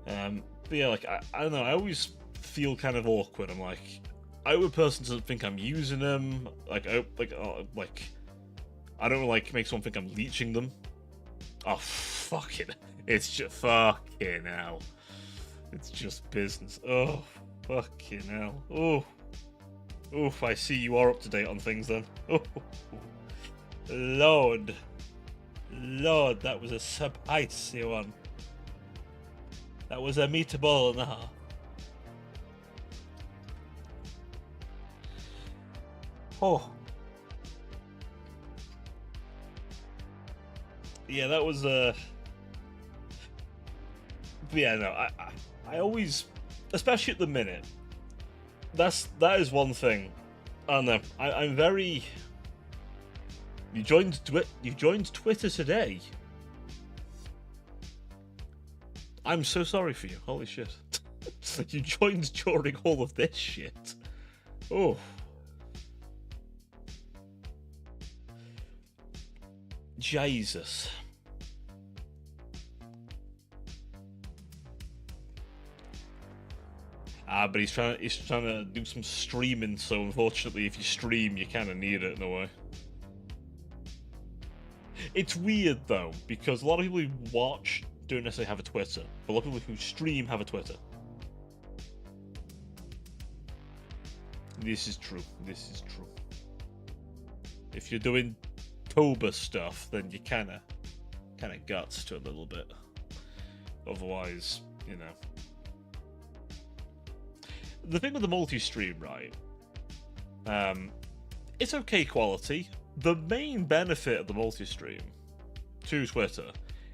Speaker 1: But yeah, like, I don't know, I always feel kind of awkward. I'm like... I hope a person doesn't think I'm using them. Like, I don't like make someone think I'm leeching them. Oh, fucking! It's just fucking hell. It's just business. Oh, fucking hell. Oh, oof! I see you are up to date on things then. Oh, Lord, that was a spicy one. That was a meatball now. Oh. Yeah, that was yeah, no, I always, especially at the minute, that is one thing. I don't know. I'm very. You joined Twitter today. I'm so sorry for you. Holy shit. You joined during all of this shit. Oh. Jesus. But he's trying to do some streaming, so unfortunately if you stream you kinda need it in a way. It's weird though, because a lot of people who watch don't necessarily have a Twitter, but a lot of people who stream have a Twitter. This is true. If you're doing Toba stuff, then you kinda guts to a little bit. Otherwise, you know. The thing with the multi-stream, right? It's okay quality. The main benefit of the multi-stream to Twitter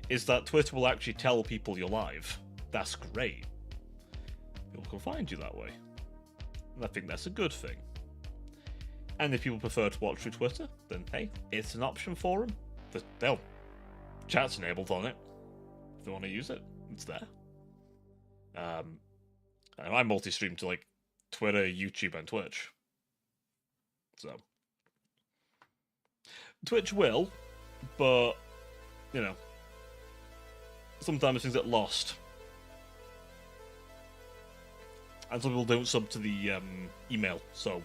Speaker 1: is that Twitter will actually tell people you're live. That's great. People can find you that way. And I think that's a good thing. And if people prefer to watch through Twitter, then hey, it's an option for them. They'll chat's enabled on it. If they want to use it, it's there. I multi-stream to like Twitter, YouTube, and Twitch. So Twitch will, but you know, sometimes things get lost. And some people don't sub to the email, so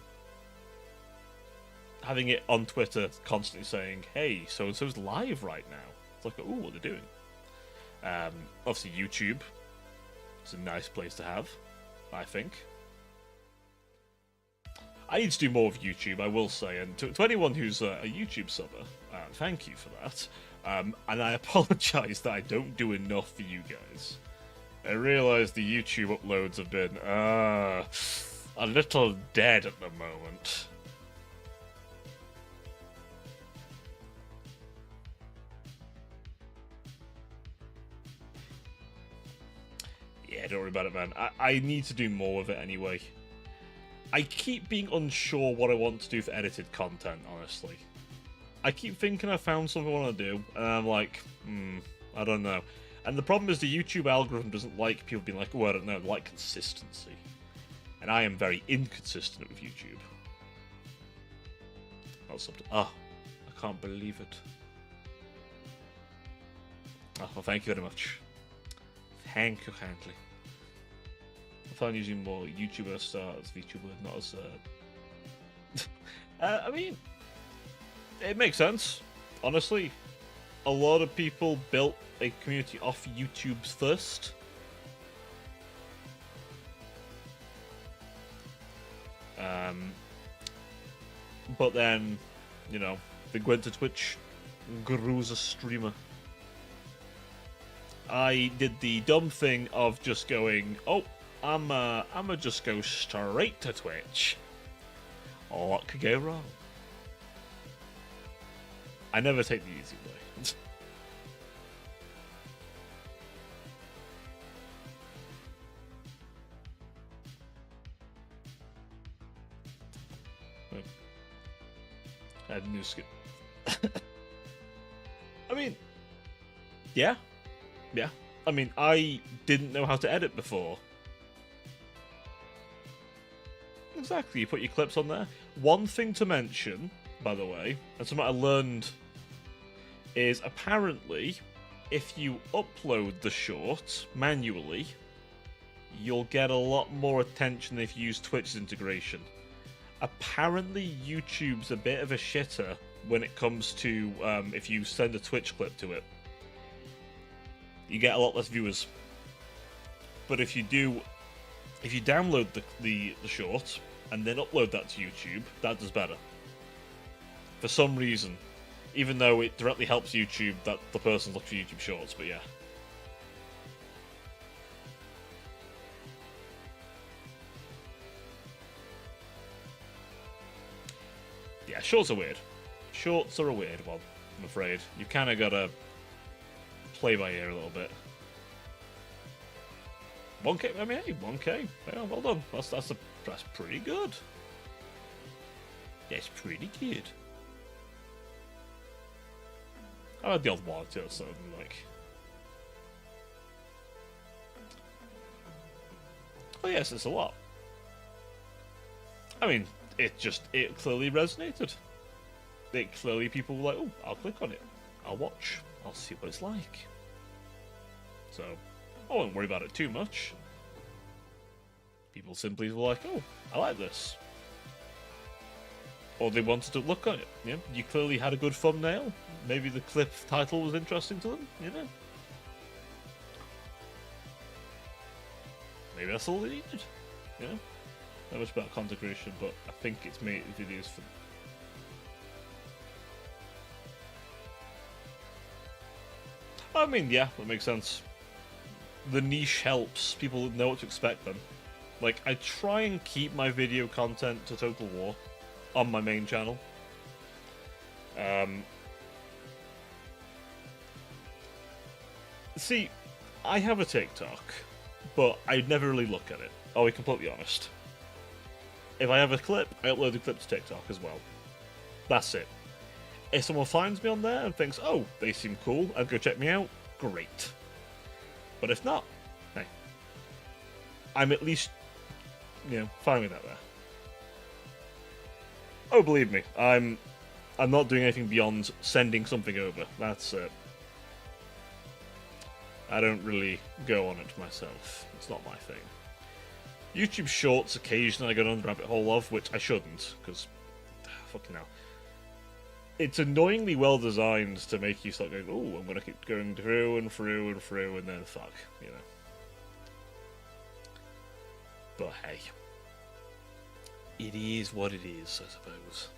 Speaker 1: having it on Twitter constantly saying, hey, so-and-so's live right now. It's like, ooh, what they're doing. Obviously, YouTube. It's a nice place to have, I think. I need to do more of YouTube, I will say, and to anyone who's a YouTube subber, thank you for that. And I apologise that I don't do enough for you guys. I realise the YouTube uploads have been a little dead at the moment. Yeah, don't worry about it, man. I need to do more of it anyway. I keep being unsure what I want to do for edited content, honestly. I keep thinking I found something I want to do, and I'm like, I don't know. And the problem is the YouTube algorithm doesn't like people being like, oh, I don't know, they like consistency. And I am very inconsistent with YouTube. Not something. Oh, I can't believe it. Oh, well, thank you very much. Thank you kindly. I found using more YouTuber as VTuber, not as I mean, it makes sense. Honestly, a lot of people built a community off YouTube's first. But then, you know, they went to Twitch, grew as a streamer. I did the dumb thing of just going, oh, I'ma just go straight to Twitch. What could go wrong? I never take the easy way. I had a new skin. I mean, yeah. I mean, I didn't know how to edit before. Exactly, you put your clips on there. One thing to mention, by the way, and something I learned, is apparently, if you upload the short manually, you'll get a lot more attention if you use Twitch's integration. Apparently, YouTube's a bit of a shitter when it comes to if you send a Twitch clip to it. You get a lot less viewers. But if you download the short and then upload that to YouTube, that does better. For some reason. Even though it directly helps YouTube that the person's looking for YouTube shorts, but yeah. Yeah, shorts are weird. Shorts are a weird one, I'm afraid. You've kind of got to play by ear a little bit. 1K, I mean, hey, 1K. Yeah, well done. That's pretty good. That's pretty good. I had the odd one or two, so like. Oh yes, it's a lot. I mean, it clearly resonated. People were like, oh, I'll click on it. I'll watch. I'll see what it's like. So, I won't worry about it too much. People simply were like, oh, I like this. Or they wanted to look at it. Yeah, you clearly had a good thumbnail. Maybe the clip title was interesting to them, you know? Maybe that's all they needed, you know? Not much about content creation, but I think it's made videos for... I mean, yeah, that makes sense. The niche helps. People know what to expect then. Like, I try and keep my video content to Total War on my main channel. See, I have a TikTok, but I never really look at it. I'll be completely honest. If I have a clip, I upload the clip to TikTok as well. That's it. If someone finds me on there and thinks, oh, they seem cool, and go check me out, great. But if not, hey, I'm at least, fine with that there. Oh, believe me, I'm not doing anything beyond sending something over. That's it. I don't really go on it myself. It's not my thing. YouTube Shorts occasionally I go down the rabbit hole of, which I shouldn't, because fucking hell. It's annoyingly well designed to make you start going, oh, I'm going to keep going through and through and through, and then fuck, But hey. It is what it is, I suppose.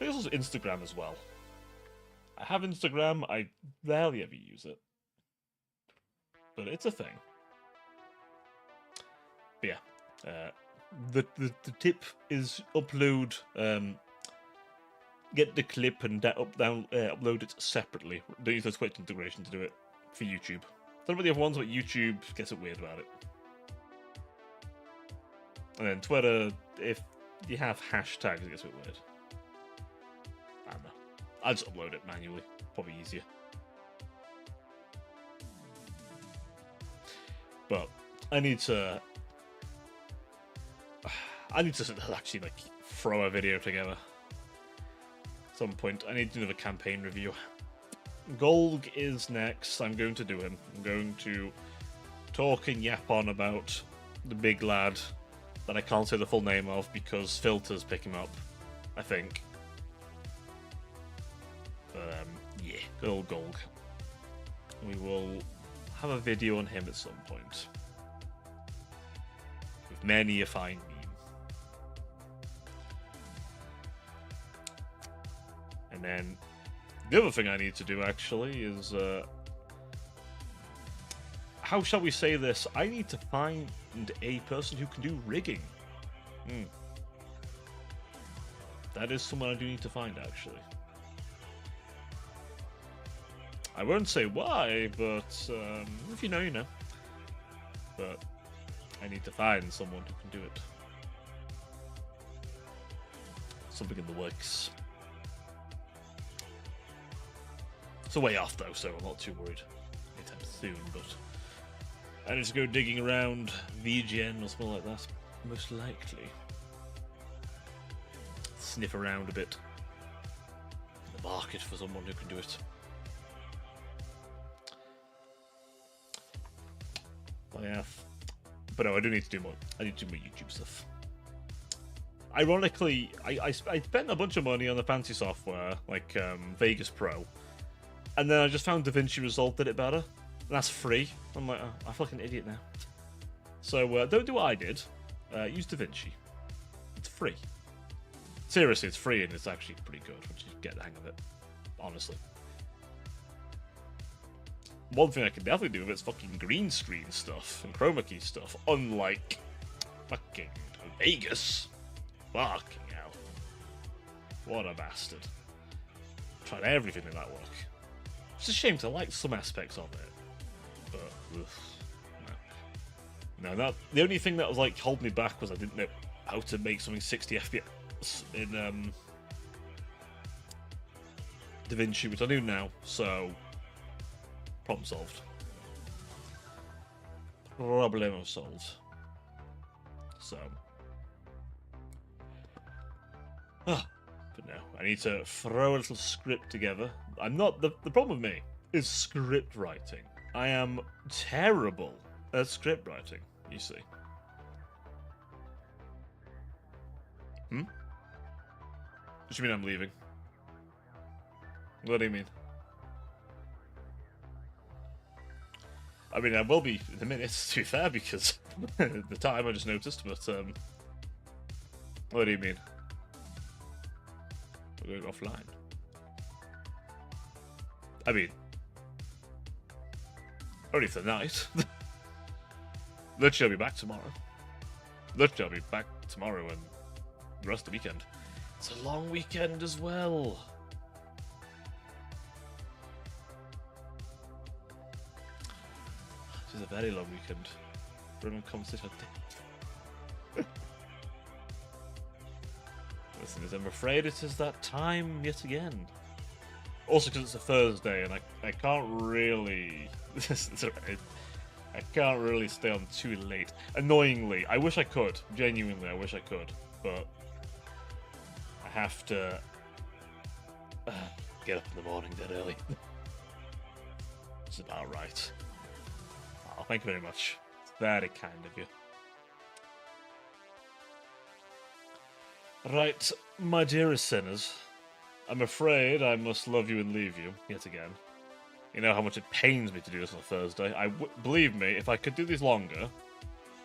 Speaker 1: There's also Instagram as well. I have Instagram, I rarely ever use it. But it's a thing. But yeah. The tip is upload, get the clip and upload it separately. Don't use the Twitch integration to do it for YouTube. Some of the other ones, but YouTube gets a bit weird about it. And then Twitter, if you have hashtags, it gets a bit weird. I don't know. I'll just upload it manually. Probably easier. But I need to actually throw a video together. At some point, I need to do another campaign review. Golg is next. I'm going to do him. I'm going to talk and yap on about the big lad that I can't say the full name of because filters pick him up, I think. Yeah, good old Golg. We will have a video on him at some point. With many a fine meme. And then the other thing I need to do actually is, how shall we say this? I need to find a person who can do rigging. That is someone I do need to find actually. I won't say why, but if you know, you know. But I need to find someone who can do it. Something in the works. It's a way off though, so I'm not too worried anytime soon, but I need to go digging around VGN or something like that, most likely. Sniff around a bit in the market for someone who can do it. Yeah, but no, I do need to do more. I need to do more YouTube stuff. Ironically, I spent a bunch of money on the fancy software, like Vegas Pro, and then I just found DaVinci Resolve did it better, and that's free. I'm like, oh, I feel like an idiot now. So don't do what I did. Use DaVinci. It's free. Seriously, it's free and it's actually pretty good once you get the hang of it. Honestly. One thing I can definitely do with it's fucking green screen stuff and chroma key stuff, unlike fucking Vegas. Fucking hell. What a bastard. Tried everything in that work. It's a shame to like some aspects of it. But, no, the only thing that was like holding me back was I didn't know how to make something 60 FPS in DaVinci, which I do now, so problem solved. Problemo solved. So. But no, I need to throw a little script together. I'm not. The problem with me is script writing. I am terrible at script writing, you see. What do you mean I'm leaving? What do you mean? I mean, I will be in a minute, to be fair, because the time I just noticed, but, what do you mean? We're going offline. I mean, only for the night. Literally, I'll be back tomorrow. Literally, I'll be back tomorrow and the rest of the weekend. It's a long weekend as well. This is a very long weekend. Roman concert on Listeners, I'm afraid it is that time yet again. Also because it's a Thursday and I can't really... I can't really stay on too late. Annoyingly, I wish I could. Genuinely, I wish I could. But I have to get up in the morning that early. It's about right. Oh, thank you very much. It's very kind of you. Right, my dearest sinners, I'm afraid I must love you and leave you, yet again. You know how much it pains me to do this on a Thursday. Believe me, if I could do this longer,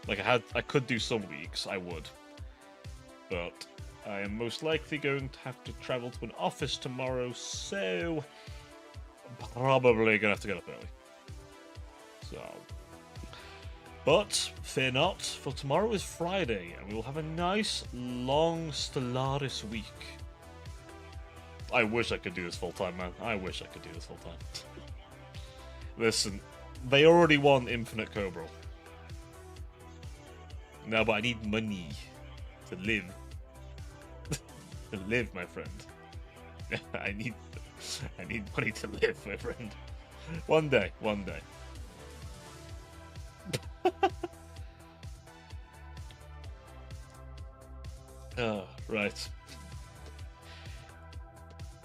Speaker 1: like I could do some weeks, I would. But I am most likely going to have to travel to an office tomorrow, so I'm probably gonna have to get up early. So, but fear not, for tomorrow is Friday, and we will have a nice, long Stellaris week. I wish I could do this full time, man. I wish I could do this full time. Listen, they already won Infinite Cobra. No, but I need money to live. To live, my friend. I need money to live, my friend. One day. Oh, right.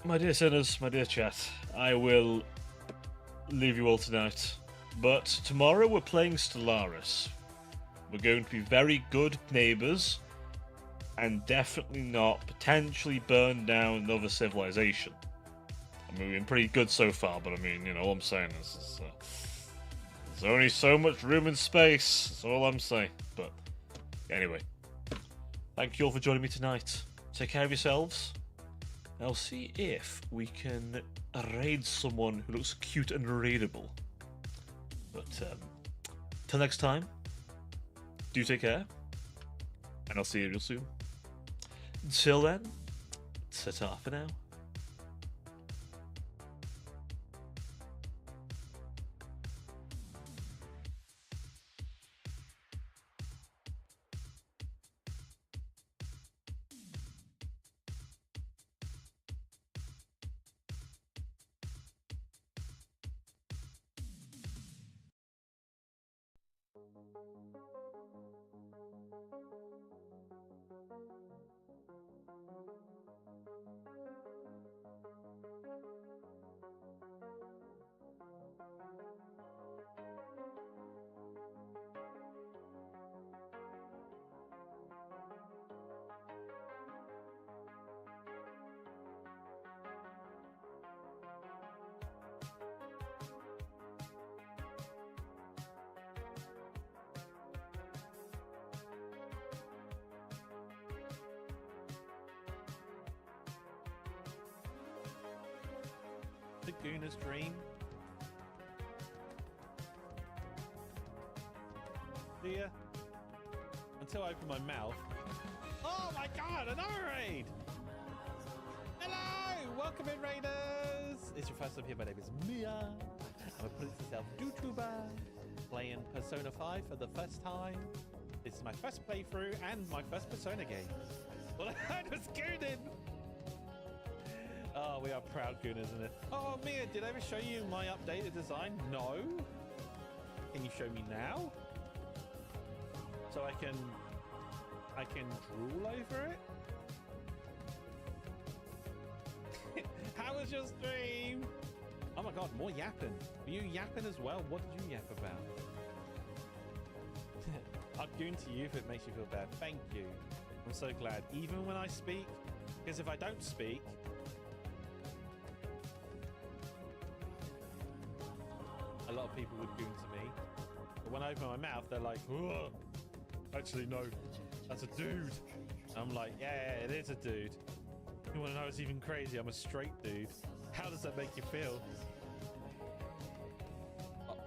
Speaker 1: My dear sinners, my dear chat, I will leave you all tonight. But tomorrow we're playing Stellaris. We're going to be very good neighbours, and definitely not potentially burn down another civilization. I mean, we've been pretty good so far, but I mean, you know, all I'm saying is there's only so much room and space. That's all I'm saying. But anyway, thank you all for joining me tonight. Take care of yourselves. I'll see if we can raid someone who looks cute and raidable. But till next time, do take care, and I'll see you real soon. Until then, ta-ta for now.
Speaker 2: The Gooner's dream. Dear, until I open my mouth. Oh my god, another raid! Hello! Welcome in, Raiders! It's your first time here, my name is Mia. I'm a Pulitzer YouTuber playing Persona 5 for the first time. This is my first playthrough and my first Persona game. All I heard was Goonin! Oh, we are proud Gooners, isn't it? Oh, Mia, did I ever show you my updated design? No. Can you show me now? So I can drool over it? How was your stream? Oh my god, more yapping. Are you yapping as well? What did you yap about? I'll goon to you if it makes you feel bad. Thank you. I'm so glad. Even when I speak, because if I don't speak, a lot of people would goon to me. But when I open my mouth, they're like, ugh. Actually, no, that's a dude. I'm like, yeah, it is a dude. You want to know what's even crazy? I'm a straight dude. How does that make you feel?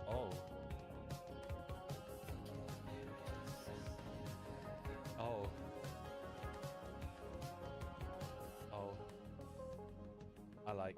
Speaker 2: Oh. Oh. Oh. I like